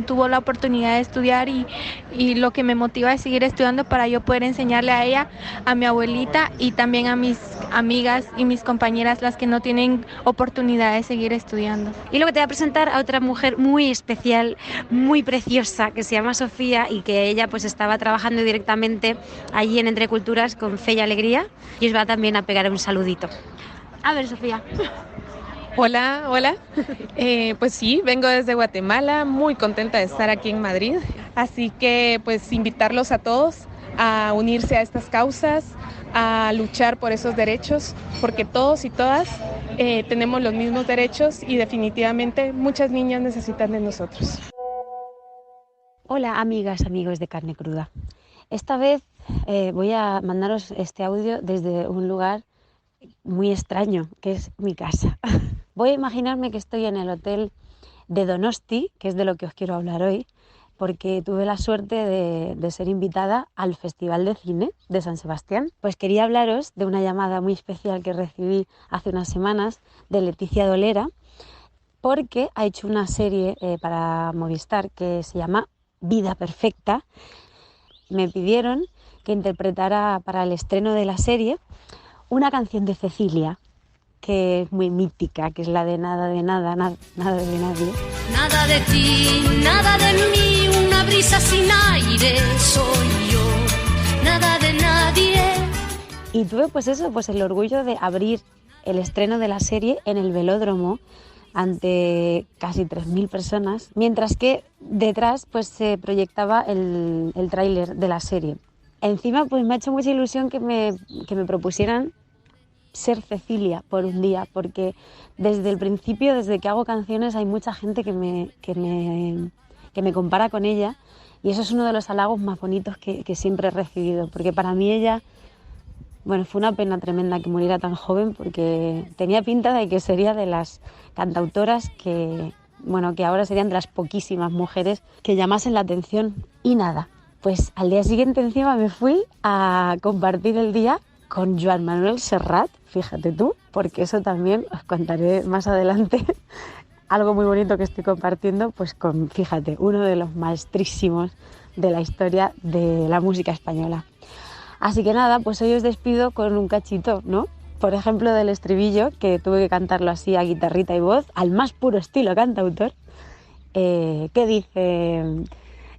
Speaker 4: tuvo la oportunidad de estudiar y lo que me motiva es seguir estudiando para yo poder enseñarle a ella, a mi abuelita y también a mis amigas y mis compañeras, las que no tienen oportunidad de seguir estudiando.
Speaker 5: Y luego te voy a presentar a otra mujer muy especial, muy preciosa, que se llama Sofía y que ella pues estaba trabajando directamente allí en Entre Culturas con Fe y Alegría y os va también a pegar un saludito. A ver, Sofía.
Speaker 23: Hola. Pues sí, vengo desde Guatemala, muy contenta de estar aquí en Madrid. Así que pues invitarlos a todos a unirse a estas causas, a luchar por esos derechos, porque todos y todas tenemos los mismos derechos y definitivamente muchas niñas necesitan de nosotros.
Speaker 5: Hola, amigas, amigos de Carne Cruda. Esta vez voy a mandaros este audio desde un lugar muy extraño, que es mi casa. Voy a imaginarme que estoy en el hotel de Donosti, que es de lo que os quiero hablar hoy, porque tuve la suerte de ser invitada al Festival de Cine de San Sebastián. Pues quería hablaros de una llamada muy especial que recibí hace unas semanas de Leticia Dolera, porque ha hecho una serie para Movistar que se llama Vida Perfecta. Me pidieron que interpretara para el estreno de la serie una canción de Cecilia, que es muy mítica, que es la de nada de nada, nada de nadie.
Speaker 24: Nada de ti, nada de mí, una brisa sin aire soy yo, nada de nadie.
Speaker 5: Y tuve pues el orgullo de abrir el estreno de la serie en el Velódromo ante casi 3.000 personas, mientras que detrás pues se proyectaba el tráiler de la serie. Encima pues me ha hecho mucha ilusión que me propusieran ser Cecilia por un día, porque desde el principio, desde que hago canciones, hay mucha gente que me compara con ella, y eso es uno de los halagos más bonitos que siempre he recibido, porque para mí ella, bueno, fue una pena tremenda que muriera tan joven, porque tenía pinta de que sería de las cantautoras que ahora serían de las poquísimas mujeres que llamasen la atención. Y nada, pues al día siguiente encima me fui a compartir el día con Joan Manuel Serrat, fíjate tú, porque eso también os contaré más adelante, algo muy bonito que estoy compartiendo, pues con, fíjate, uno de los maestrísimos de la historia de la música española. Así que nada, pues hoy os despido con un cachito, ¿no? Por ejemplo, del estribillo, que tuve que cantarlo así a guitarrita y voz, al más puro estilo cantautor, que dice: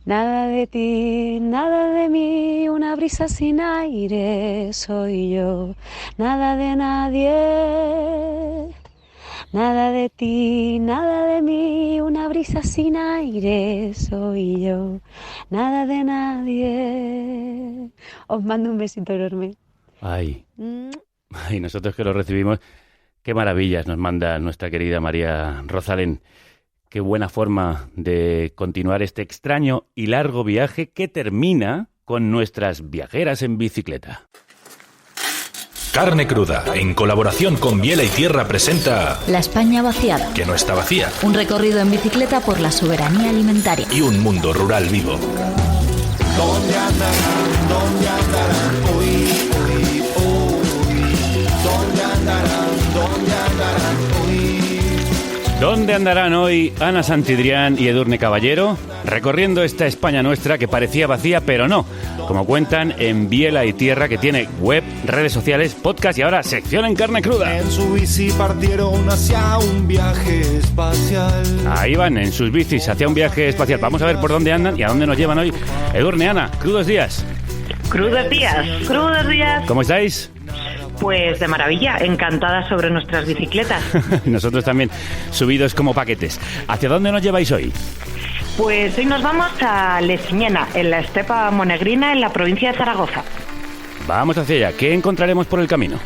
Speaker 5: nada de ti, nada de mí, una brisa sin aire soy yo, nada de nadie. Nada de ti, nada de mí, una brisa sin aire soy yo, nada de nadie. Os mando un besito enorme.
Speaker 1: Ay, nosotros que lo recibimos, qué maravillas nos manda nuestra querida María Rosalén. Qué buena forma de continuar este extraño y largo viaje que termina con nuestras viajeras en bicicleta.
Speaker 15: Carne Cruda, en colaboración con Biela y Tierra, presenta
Speaker 16: La España vaciada.
Speaker 15: Que no está vacía.
Speaker 16: Un recorrido en bicicleta por la soberanía alimentaria.
Speaker 15: Y un mundo rural vivo.
Speaker 25: ¿Dónde andarán hoy? ¿Dónde andarán hoy?
Speaker 1: ¿Dónde andarán hoy Ana Santidrián y Edurne Caballero? Recorriendo esta España nuestra que parecía vacía, pero no. Como cuentan en Biela y Tierra, que tiene web, redes sociales, podcast y ahora sección en Carne Cruda.
Speaker 25: En su bici partieron hacia un viaje espacial.
Speaker 1: Ahí van, en sus bicis hacia un viaje espacial. Vamos a ver por dónde andan y a dónde nos llevan hoy. Edurne, Ana, crudos días.
Speaker 26: Crudos días.
Speaker 1: ¿Cómo estáis?
Speaker 26: Pues de maravilla, encantada sobre nuestras bicicletas.
Speaker 1: Nosotros también, subidos como paquetes. ¿Hacia dónde nos lleváis hoy?
Speaker 26: Pues hoy nos vamos a Lesiñena, en la estepa monegrina, en la provincia de Zaragoza.
Speaker 1: Vamos hacia allá. ¿Qué encontraremos por el camino?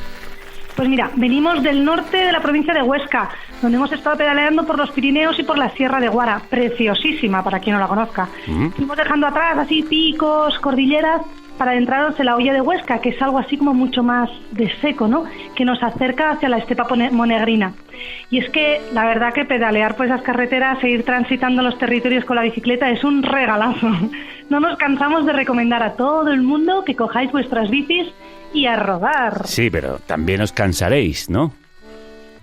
Speaker 3: Pues mira, venimos del norte de la provincia de Huesca, donde hemos estado pedaleando por los Pirineos y por la Sierra de Guara, preciosísima para quien no la conozca. Fuimos dejando atrás así picos, cordilleras, para adentraros en la Hoya de Huesca, que es algo así como mucho más de seco, ¿no? Que nos acerca hacia la estepa monegrina. Y es que la verdad que pedalear por esas carreteras e ir transitando los territorios con la bicicleta es un regalazo. No nos cansamos de recomendar a todo el mundo que cojáis vuestras bicis y a rodar.
Speaker 1: Sí, pero también os cansaréis, ¿no?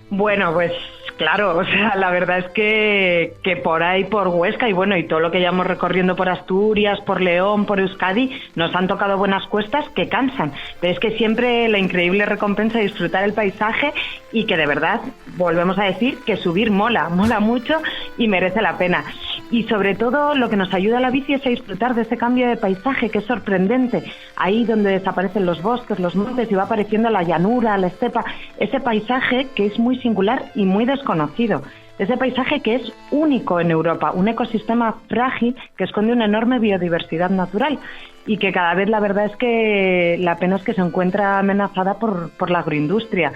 Speaker 26: Bueno, pues claro, o sea, la verdad es que por ahí, por Huesca y bueno, y todo lo que llevamos recorriendo por Asturias, por León, por Euskadi, nos han tocado buenas cuestas que cansan. Pero es que siempre la increíble recompensa de disfrutar el paisaje y que de verdad, volvemos a decir, que subir mola mucho y merece la pena. Y sobre todo lo que nos ayuda a la bici es a disfrutar de ese cambio de paisaje que es sorprendente. Ahí donde desaparecen los bosques, los montes y va apareciendo la llanura, la estepa, ese paisaje que es muy singular y muy desconocido. Ese paisaje que es único en Europa, un ecosistema frágil que esconde una enorme biodiversidad natural y que cada vez la verdad es que la pena es que se encuentra amenazada por la agroindustria.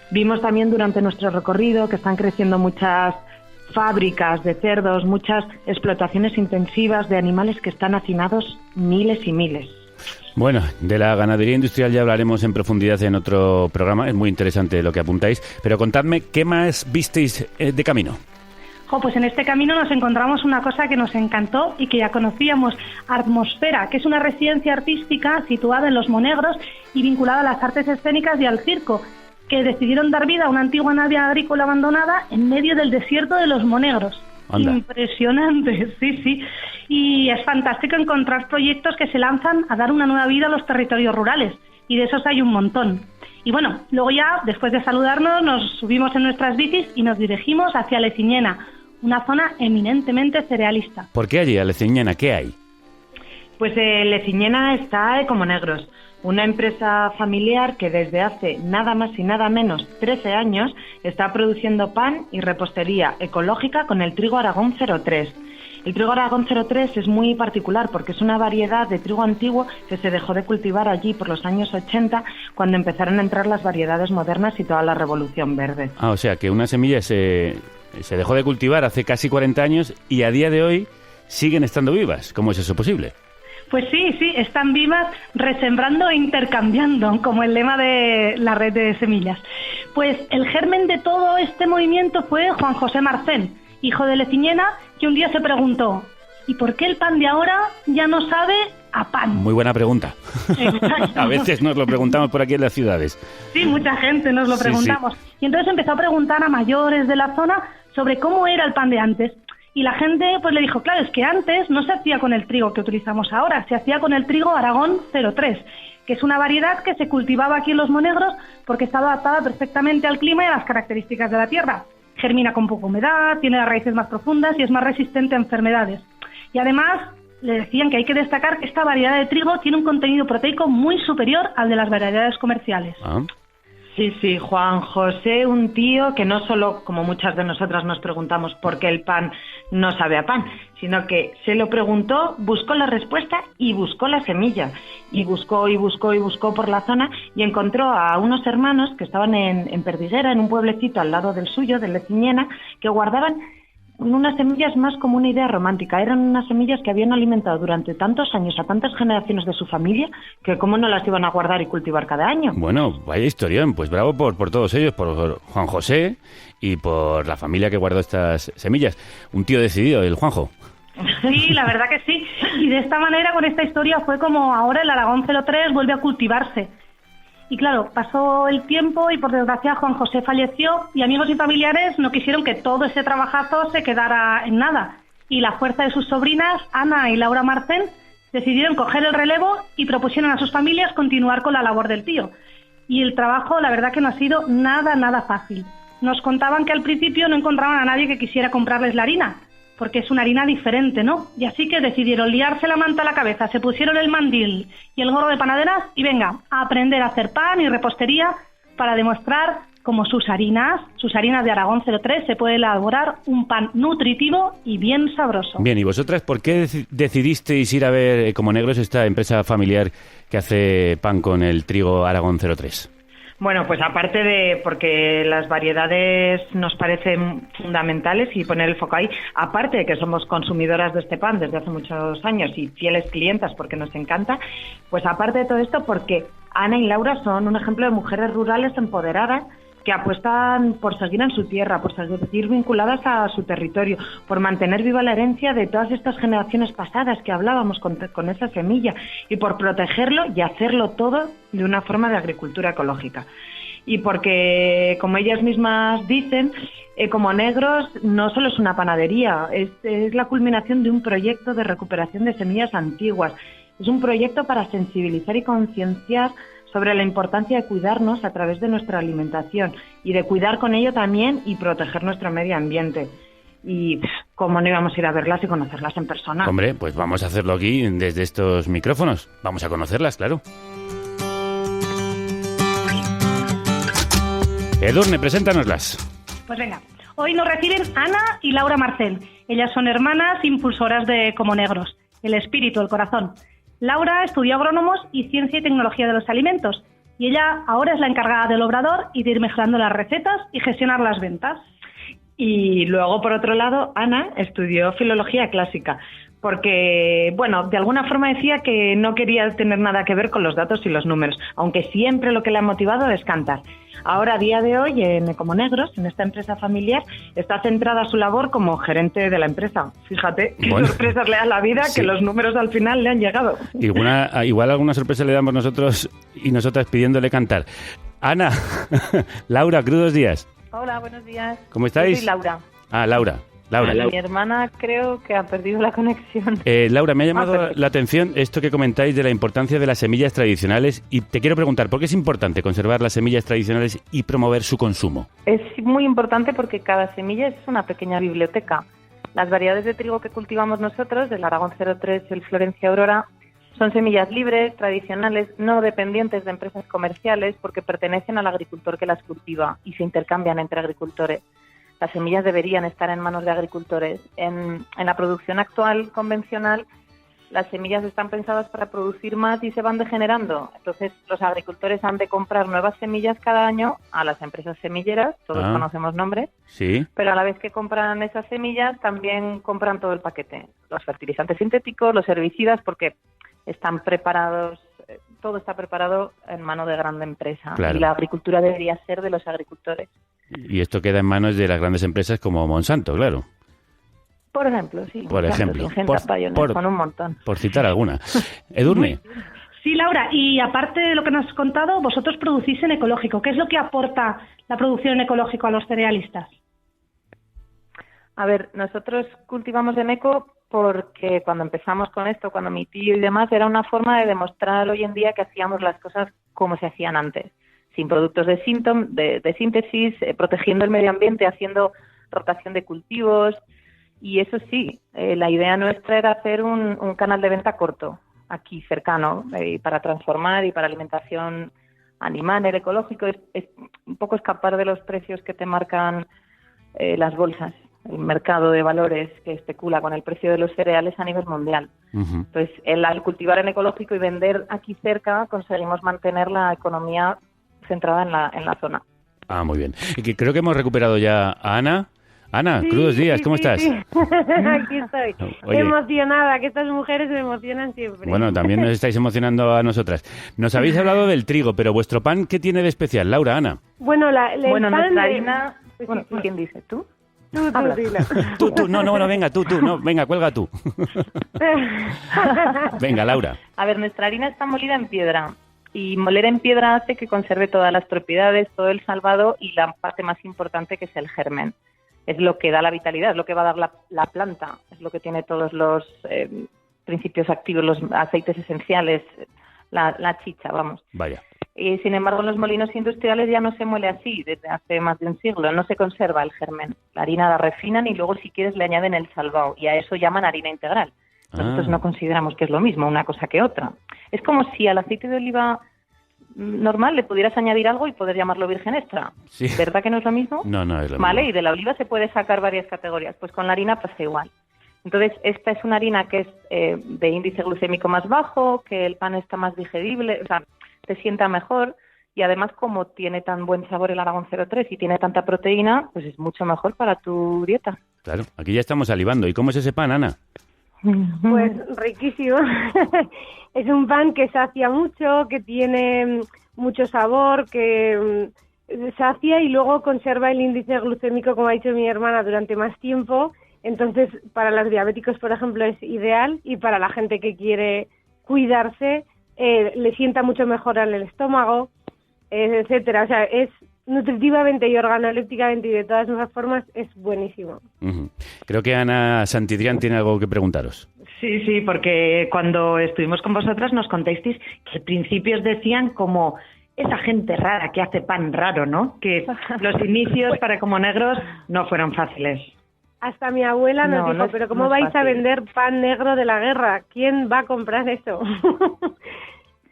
Speaker 26: Vimos también durante nuestro recorrido que están creciendo muchas fábricas de cerdos, muchas explotaciones intensivas de animales que están hacinados miles y miles.
Speaker 1: Bueno, de la ganadería industrial ya hablaremos en profundidad en otro programa, es muy interesante lo que apuntáis, pero contadme, ¿qué más visteis de camino?
Speaker 3: Pues en este camino nos encontramos una cosa que nos encantó y que ya conocíamos, Atmosfera, que es una residencia artística situada en Los Monegros y vinculada a las artes escénicas y al circo, que decidieron dar vida a una antigua nave agrícola abandonada en medio del desierto de Los Monegros. Anda. Impresionante, sí. Y es fantástico encontrar proyectos que se lanzan a dar una nueva vida a los territorios rurales, y de esos hay un montón. Y bueno, luego ya, después de saludarnos, nos subimos en nuestras bicis y nos dirigimos hacia Leciñena, una zona eminentemente cerealista.
Speaker 1: ¿Por qué allí, a Leciñena? ¿Qué hay?
Speaker 26: Pues Leciñena está Ecomonegros, una empresa familiar que desde hace nada más y nada menos 13 años está produciendo pan y repostería ecológica con el trigo Aragón 03. El trigo Aragón 03 es muy particular porque es una variedad de trigo antiguo que se dejó de cultivar allí por los años 80 cuando empezaron a entrar las variedades modernas y toda la revolución verde.
Speaker 1: O sea que una semilla se dejó de cultivar hace casi 40 años y a día de hoy siguen estando vivas. ¿Cómo es eso posible?
Speaker 3: Pues sí, están vivas, resembrando e intercambiando, como el lema de la red de semillas. Pues el germen de todo este movimiento fue Juan José Marcén, hijo de Leciñena, que un día se preguntó, ¿y por qué el pan de ahora ya no sabe a pan?
Speaker 1: Muy buena pregunta. A veces nos lo preguntamos por aquí en las ciudades.
Speaker 3: Sí, mucha gente nos lo preguntamos. Sí. Y entonces empezó a preguntar a mayores de la zona sobre cómo era el pan de antes. Y la gente pues le dijo, claro, es que antes no se hacía con el trigo que utilizamos ahora, se hacía con el trigo Aragón 03, que es una variedad que se cultivaba aquí en Los Monegros porque está adaptada perfectamente al clima y a las características de la tierra. Germina con poca humedad, tiene las raíces más profundas y es más resistente a enfermedades. Y además le decían que hay que destacar que esta variedad de trigo tiene un contenido proteico muy superior al de las variedades comerciales.
Speaker 26: Sí, Juan José, un tío que no solo, como muchas de nosotras nos preguntamos por qué el pan no sabe a pan, sino que se lo preguntó, buscó la respuesta y buscó la semilla. Y buscó por la zona y encontró a unos hermanos que estaban en Perdiguera, en un pueblecito al lado del suyo, de Leciñena, que guardaban unas semillas más como una idea romántica. Eran unas semillas que habían alimentado durante tantos años a tantas generaciones de su familia que cómo no las iban a guardar y cultivar cada año.
Speaker 1: Bueno, vaya historión. Pues bravo por todos ellos, por Juan José y por la familia que guardó estas semillas. Un tío decidido, el Juanjo.
Speaker 3: Sí, la verdad que sí. Y de esta manera, con esta historia, fue como ahora el Aragón 03 vuelve a cultivarse. Y claro, pasó el tiempo y por desgracia Juan José falleció y amigos y familiares no quisieron que todo ese trabajazo se quedara en nada. Y la fuerza de sus sobrinas, Ana y Laura Marcén, decidieron coger el relevo y propusieron a sus familias continuar con la labor del tío. Y el trabajo, la verdad que no ha sido nada fácil. Nos contaban que al principio no encontraban a nadie que quisiera comprarles la harina, porque es una harina diferente, ¿no? Y así que decidieron liarse la manta a la cabeza, se pusieron el mandil y el gorro de panaderas y venga, a aprender a hacer pan y repostería para demostrar como sus harinas de Aragón 03, se puede elaborar un pan nutritivo y bien sabroso.
Speaker 1: Bien, ¿y vosotras por qué decidisteis ir a ver Como Negros, esta empresa familiar que hace pan con el trigo Aragón 03?
Speaker 26: Bueno, pues aparte de porque las variedades nos parecen fundamentales y poner el foco ahí, aparte de que somos consumidoras de este pan desde hace muchos años y fieles clientas porque nos encanta, pues aparte de todo esto porque Ana y Laura son un ejemplo de mujeres rurales empoderadas que apuestan por seguir en su tierra, por seguir vinculadas a su territorio, por mantener viva la herencia de todas estas generaciones pasadas que hablábamos con esa semilla y por protegerlo y hacerlo todo de una forma de agricultura ecológica. Y porque, como ellas mismas dicen, Como Negros no solo es una panadería, es la culminación de un proyecto de recuperación de semillas antiguas. Es un proyecto para sensibilizar y concienciar sobre la importancia de cuidarnos a través de nuestra alimentación y de cuidar con ello también y proteger nuestro medio ambiente. Y cómo no íbamos a ir a verlas y conocerlas en persona.
Speaker 1: Hombre, pues vamos a hacerlo aquí desde estos micrófonos. Vamos a conocerlas, claro. Edurne, preséntanoslas.
Speaker 3: Pues venga, hoy nos reciben Ana y Laura Marcel. Ellas son hermanas impulsoras de Como Negros, el espíritu, el corazón. Laura estudió agrónomos y ciencia y tecnología de los alimentos y ella ahora es la encargada del obrador y de ir mejorando las recetas y gestionar las ventas.
Speaker 26: Y luego, por otro lado, Ana estudió filología clásica porque, bueno, de alguna forma decía que no quería tener nada que ver con los datos y los números, aunque siempre lo que le ha motivado es cantar. Ahora, a día de hoy, en Como Negros, en esta empresa familiar, está centrada su labor como gerente de la empresa. Fíjate qué sorpresas le da la vida, sí, que los números al final le han llegado.
Speaker 1: Igual alguna sorpresa le damos nosotros y nosotras pidiéndole cantar. Ana, Laura, crudos días.
Speaker 6: Hola, buenos días.
Speaker 1: ¿Cómo estáis?
Speaker 6: Yo soy Laura.
Speaker 1: Ah, Laura.
Speaker 6: Mi hermana creo que ha perdido la conexión.
Speaker 1: Laura, me ha llamado la atención esto que comentáis de la importancia de las semillas tradicionales y te quiero preguntar, ¿por qué es importante conservar las semillas tradicionales y promover su consumo?
Speaker 6: Es muy importante porque cada semilla es una pequeña biblioteca. Las variedades de trigo que cultivamos nosotros, del Aragón 03 y el Florencia Aurora, son semillas libres, tradicionales, no dependientes de empresas comerciales porque pertenecen al agricultor que las cultiva y se intercambian entre agricultores. Las semillas deberían estar en manos de agricultores. En la producción actual convencional, las semillas están pensadas para producir más y se van degenerando. Entonces, los agricultores han de comprar nuevas semillas cada año a las empresas semilleras, todos conocemos nombres,
Speaker 1: sí,
Speaker 6: pero a la vez que compran esas semillas, también compran todo el paquete. Los fertilizantes sintéticos, los herbicidas, porque están preparados, todo está preparado en mano de gran empresa. Claro. Y la agricultura debería ser de los agricultores.
Speaker 1: Y esto queda en manos de las grandes empresas como Monsanto, claro.
Speaker 6: Por ejemplo, sí.
Speaker 1: Por ejemplo.
Speaker 6: Con un montón.
Speaker 1: Por citar alguna. Edurne.
Speaker 3: Sí, Laura, y aparte de lo que nos has contado, vosotros producís en ecológico. ¿Qué es lo que aporta la producción en ecológico a los cerealistas?
Speaker 6: A ver, nosotros cultivamos en eco porque cuando empezamos con esto, cuando mi tío y demás, era una forma de demostrar hoy en día que hacíamos las cosas como se hacían antes. Sin productos de síntesis, protegiendo el medio ambiente, haciendo rotación de cultivos. Y eso sí, la idea nuestra era hacer un canal de venta corto, aquí cercano, para transformar y para alimentación animal, el ecológico. Es un poco escapar de los precios que te marcan las bolsas, el mercado de valores que especula con el precio de los cereales a nivel mundial. Uh-huh. Pues al cultivar en ecológico y vender aquí cerca, conseguimos mantener la economía centrada en la zona.
Speaker 1: Ah, muy bien. Y creo que hemos recuperado ya a Ana. Ana, sí, crudos días, ¿cómo estás?
Speaker 7: Sí. Aquí estoy. Oye, emocionada, que estas mujeres me emocionan siempre.
Speaker 1: Bueno, también nos estáis emocionando a nosotras. Nos habéis hablado del trigo, pero vuestro pan, ¿qué tiene de especial? Laura, Ana.
Speaker 6: Bueno, nuestra harina... Bueno, ¿quién dice? ¿Tú?
Speaker 7: Tú, dilo.
Speaker 1: Tú, no, venga, tú, no, venga, cuelga tú. Venga, Laura.
Speaker 6: A ver, nuestra harina está molida en piedra. Y moler en piedra hace que conserve todas las propiedades, todo el salvado y la parte más importante que es el germen. Es lo que da la vitalidad, es lo que va a dar la planta, es lo que tiene todos los principios activos, los aceites esenciales, la chicha, vamos.
Speaker 1: Vaya.
Speaker 6: Y sin embargo, en los molinos industriales ya no se muele así, desde hace más de un siglo, no se conserva el germen. La harina la refinan y luego, si quieres, le añaden el salvado, y a eso llaman harina integral. Nosotros no consideramos que es lo mismo una cosa que otra. Es como si al aceite de oliva normal le pudieras añadir algo y poder llamarlo virgen extra.
Speaker 1: Sí.
Speaker 6: ¿Verdad que no es lo mismo?
Speaker 1: No es lo
Speaker 6: Vale,
Speaker 1: mismo.
Speaker 6: y de la oliva se puede sacar varias categorías. Pues con la harina pasa igual. Entonces, esta es una harina que es de índice glucémico más bajo, que el pan está más digerible, o sea, te sienta mejor. Y además, como tiene tan buen sabor el Aragón 03 y tiene tanta proteína, pues es mucho mejor para tu dieta.
Speaker 1: Claro, aquí ya estamos salivando. ¿Y cómo es ese pan, Ana?
Speaker 7: Pues riquísimo. Es un pan que sacia mucho, que tiene mucho sabor, que sacia y luego conserva el índice glucémico, como ha dicho mi hermana, durante más tiempo. Entonces, para los diabéticos, por ejemplo, es ideal, y para la gente que quiere cuidarse, le sienta mucho mejor en el estómago, etcétera. O sea, es nutritivamente y organolépticamente y de todas las formas es buenísimo.
Speaker 1: Uh-huh. Creo que Ana Santidrián tiene algo que preguntaros.
Speaker 26: Sí, porque cuando estuvimos con vosotras nos contasteis que al principio os decían como esa gente rara que hace pan raro, ¿no? Que los inicios para Como Negros no fueron fáciles.
Speaker 7: Hasta mi abuela nos dijo, pero ¿cómo vais a vender pan negro de la guerra? ¿Quién va a comprar eso?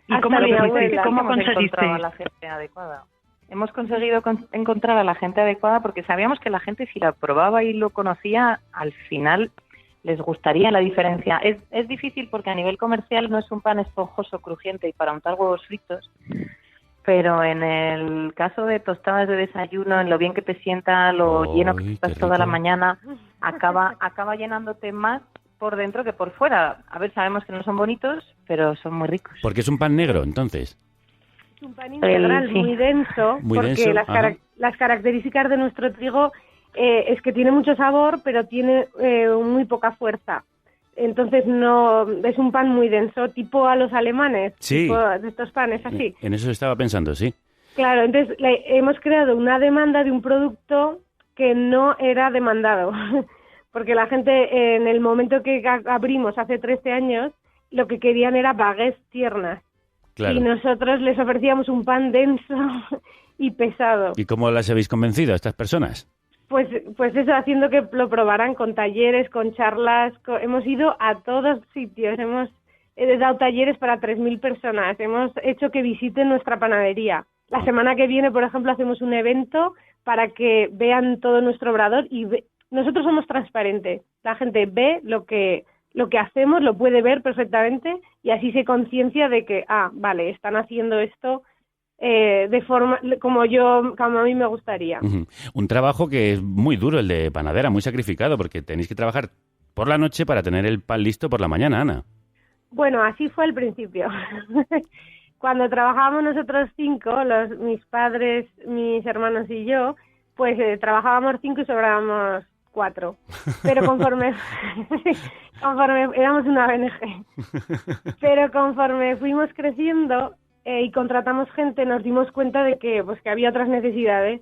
Speaker 26: ¿Y cómo
Speaker 6: conseguiste a la gente adecuada? Hemos conseguido encontrar a la gente adecuada porque sabíamos que la gente, si la probaba y lo conocía, al final les gustaría la diferencia. Es difícil porque a nivel comercial no es un pan esponjoso, crujiente y para untar huevos fritos, pero en el caso de tostadas de desayuno, en lo bien que te sienta, lo lleno que estás toda la mañana, acaba llenándote más por dentro que por fuera. A ver, sabemos que no son bonitos, pero son muy ricos.
Speaker 1: Porque es un pan negro, entonces.
Speaker 7: Es un pan integral muy denso, porque las características de nuestro trigo es que tiene mucho sabor, pero tiene muy poca fuerza. Entonces no es un pan muy denso, tipo a los alemanes,
Speaker 1: sí,
Speaker 7: tipo de estos panes así.
Speaker 1: En eso estaba pensando, sí.
Speaker 7: Claro, entonces hemos creado una demanda de un producto que no era demandado. Porque la gente, en el momento que abrimos hace 13 años, lo que querían era baguettes tiernas. Claro. Y nosotros les ofrecíamos un pan denso y pesado.
Speaker 1: ¿Y cómo las habéis convencido a estas personas?
Speaker 7: Pues eso, haciendo que lo probaran con talleres, con charlas. Hemos ido a todos sitios. Hemos dado talleres para 3.000 personas. Hemos hecho que visiten nuestra panadería. La semana que viene, por ejemplo, hacemos un evento para que vean todo nuestro obrador y nosotros somos transparentes. La gente ve lo que hacemos, lo puede ver perfectamente y así se conciencia de que, vale, están haciendo esto de forma como a mí me gustaría.
Speaker 1: Uh-huh. Un trabajo que es muy duro, el de panadera, muy sacrificado, porque tenéis que trabajar por la noche para tener el pan listo por la mañana, Ana.
Speaker 7: Bueno, así fue al principio. Cuando trabajábamos nosotros 5, mis padres, mis hermanos y yo, pues trabajábamos 5 y sobrábamos 4, pero conforme éramos una ONG, pero conforme fuimos creciendo y contratamos gente, nos dimos cuenta de que había otras necesidades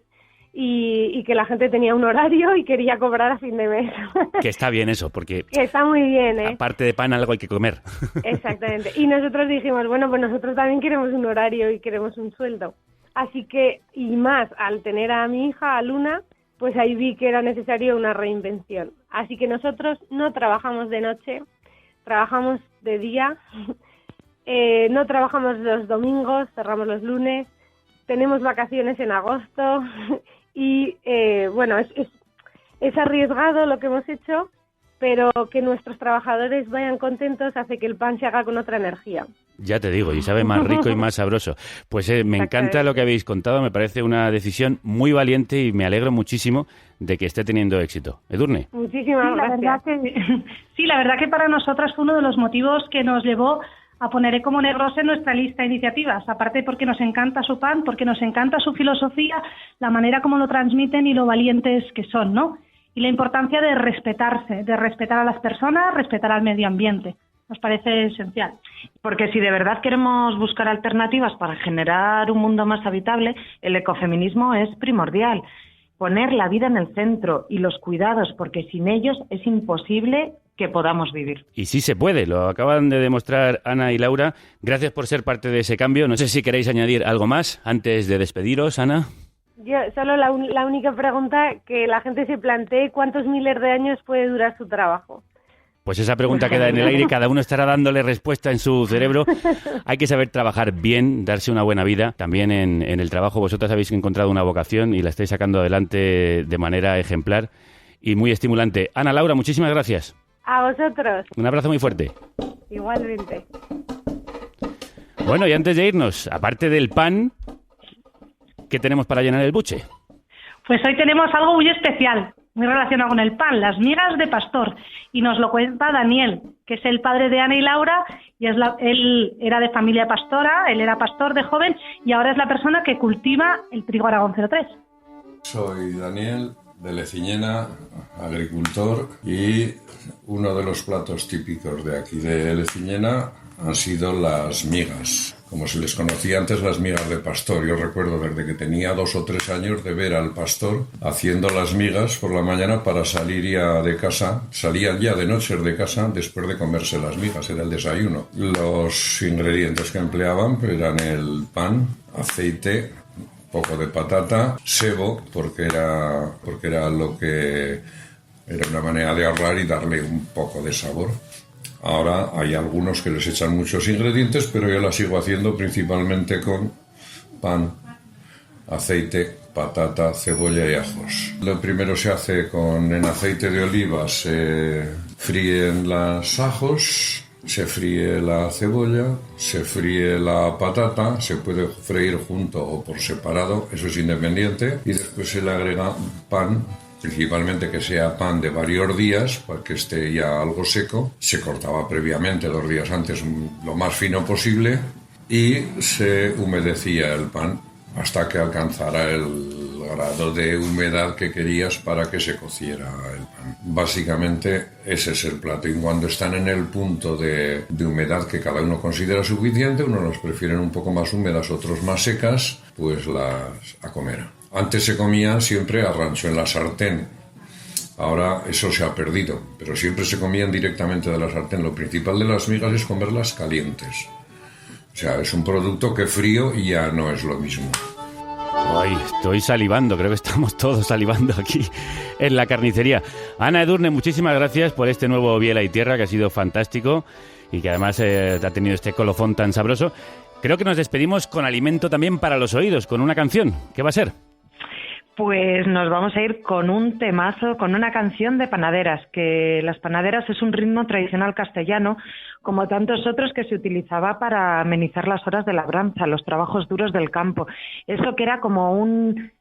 Speaker 7: y que la gente tenía un horario y quería cobrar a fin de mes.
Speaker 1: Que está bien eso, porque
Speaker 7: que está muy bien,
Speaker 1: aparte de pan algo hay que comer.
Speaker 7: Exactamente, y nosotros dijimos, bueno, pues nosotros también queremos un horario y queremos un sueldo, así que, y más, al tener a mi hija, a Luna, pues ahí vi que era necesario una reinvención. Así que nosotros no trabajamos de noche, trabajamos de día, no trabajamos los domingos, cerramos los lunes, tenemos vacaciones en agosto y bueno, es arriesgado lo que hemos hecho, pero que nuestros trabajadores vayan contentos hace que el pan se haga con otra energía.
Speaker 1: Ya te digo, y sabe más rico y más sabroso. Pues me encanta lo que habéis contado, me parece una decisión muy valiente y me alegro muchísimo de que esté teniendo éxito. Edurne.
Speaker 7: Muchísimas gracias.
Speaker 3: La verdad que para nosotras fue uno de los motivos que nos llevó a poner Como Negros en nuestra lista de iniciativas, aparte porque nos encanta su pan, porque nos encanta su filosofía, la manera como lo transmiten y lo valientes que son, ¿no? Y la importancia de respetarse, de respetar a las personas, respetar al medio ambiente. Nos parece esencial.
Speaker 26: Porque si de verdad queremos buscar alternativas para generar un mundo más habitable, el ecofeminismo es primordial. Poner la vida en el centro y los cuidados, porque sin ellos es imposible que podamos vivir.
Speaker 1: Y sí se puede, lo acaban de demostrar Ana y Laura. Gracias por ser parte de ese cambio. No sé si queréis añadir algo más antes de despediros, Ana.
Speaker 7: Yo solo la única pregunta que la gente se plantee, ¿cuántos miles de años puede durar su trabajo?
Speaker 1: Pues esa pregunta queda en el aire, cada uno estará dándole respuesta en su cerebro. Hay que saber trabajar bien, darse una buena vida. También en el trabajo vosotras habéis encontrado una vocación y la estáis sacando adelante de manera ejemplar y muy estimulante. Ana Laura, muchísimas gracias.
Speaker 7: A vosotros.
Speaker 1: Un abrazo muy fuerte.
Speaker 7: Igualmente.
Speaker 1: Bueno, y antes de irnos, aparte del pan, ¿qué tenemos para llenar el buche?
Speaker 3: Pues hoy tenemos algo muy especial, muy relacionado con el pan, las migas de pastor. Y nos lo cuenta Daniel, que es el padre de Ana y Laura, y él era de familia pastora, él era pastor de joven, y ahora es la persona que cultiva el trigo Aragón 03.
Speaker 8: Soy Daniel, de Leciñena, agricultor, y uno de los platos típicos de aquí de Leciñena han sido las migas. Como se les conocía antes, las migas de pastor. Yo recuerdo desde que tenía 2 o 3 años de ver al pastor haciendo las migas por la mañana para salir ya de casa. Salían ya de noche de casa después de comerse las migas, era el desayuno. Los ingredientes que empleaban eran el pan, aceite, un poco de patata, sebo, porque era lo que era una manera de ahorrar y darle un poco de sabor. Ahora hay algunos que les echan muchos ingredientes, pero yo las sigo haciendo principalmente con pan, aceite, patata, cebolla y ajos. Lo primero se hace en aceite de oliva, se fríen los ajos, se fríe la cebolla, se fríe la patata, se puede freír junto o por separado, eso es independiente, y después se le agrega pan, principalmente que sea pan de varios días, para que esté ya algo seco. Se cortaba previamente 2 días antes lo más fino posible y se humedecía el pan hasta que alcanzara el grado de humedad que querías para que se cociera el pan. Básicamente ese es el plato, y cuando están en el punto de humedad que cada uno considera suficiente, unos los prefieren un poco más húmedas, otros más secas, pues las a comer. Antes se comía siempre a rancho, en la sartén. Ahora eso se ha perdido, pero siempre se comían directamente de la sartén. Lo principal de las migas es comerlas calientes. O sea, es un producto que frío y ya no es lo mismo.
Speaker 1: Ay, estoy salivando, creo que estamos todos salivando aquí en la carnicería. Ana Edurne, muchísimas gracias por este nuevo Biela y Tierra, que ha sido fantástico y que además ha tenido este colofón tan sabroso. Creo que nos despedimos con alimento también para los oídos, con una canción. ¿Qué va a ser?
Speaker 26: Pues nos vamos a ir con un temazo, con una canción de panaderas, que las panaderas es un ritmo tradicional castellano, como tantos otros que se utilizaba para amenizar las horas de labranza, los trabajos duros del campo. Eso que era como un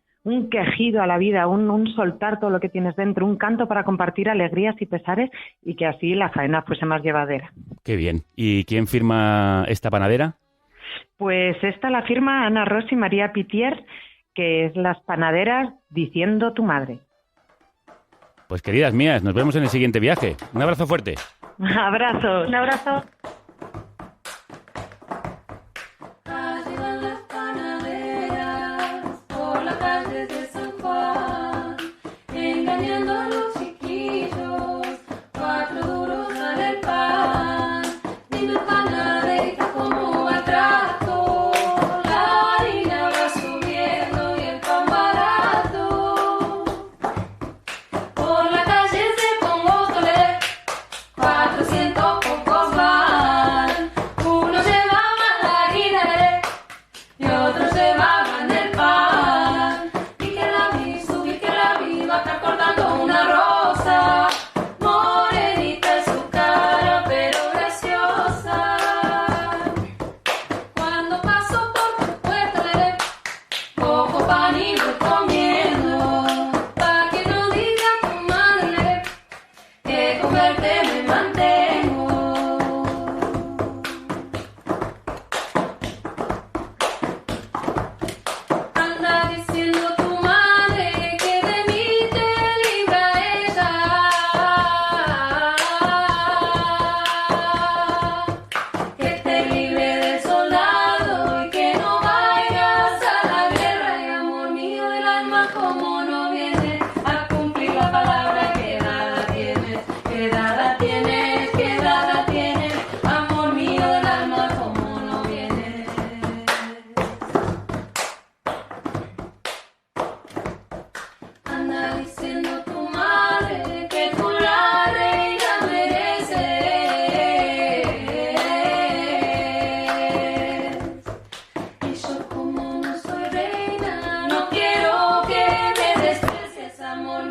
Speaker 26: quejido a la vida, un soltar todo lo que tienes dentro, un canto para compartir alegrías y pesares y que así la faena fuese más llevadera.
Speaker 1: Qué bien. ¿Y quién firma esta panadera?
Speaker 26: Pues esta la firma Ana Ros y María Pitier, que es Las Panaderas diciendo tu madre.
Speaker 1: Pues queridas mías, nos vemos en el siguiente viaje. Un abrazo fuerte.
Speaker 26: Abrazos.
Speaker 3: Un abrazo.
Speaker 24: Por la calle se pongo Tolé, 400 pocos más.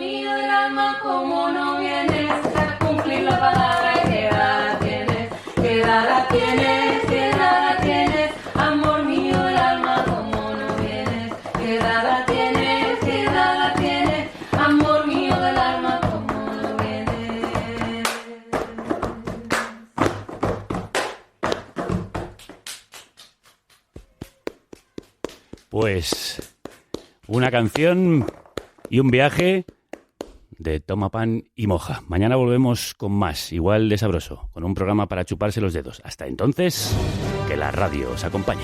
Speaker 24: mío del alma, como no vienes a cumplir la palabra, que edad la tienes, que edad la tienes, que edad la tienes, amor mío del alma, como no vienes, que edad la tienes, que edad la tienes, amor mío del alma, como no vienes.
Speaker 1: Pues una canción y un viaje de Toma Pan y Moja. Mañana volvemos con más, igual de sabroso, con un programa para chuparse los dedos. Hasta entonces, que la radio os acompañe.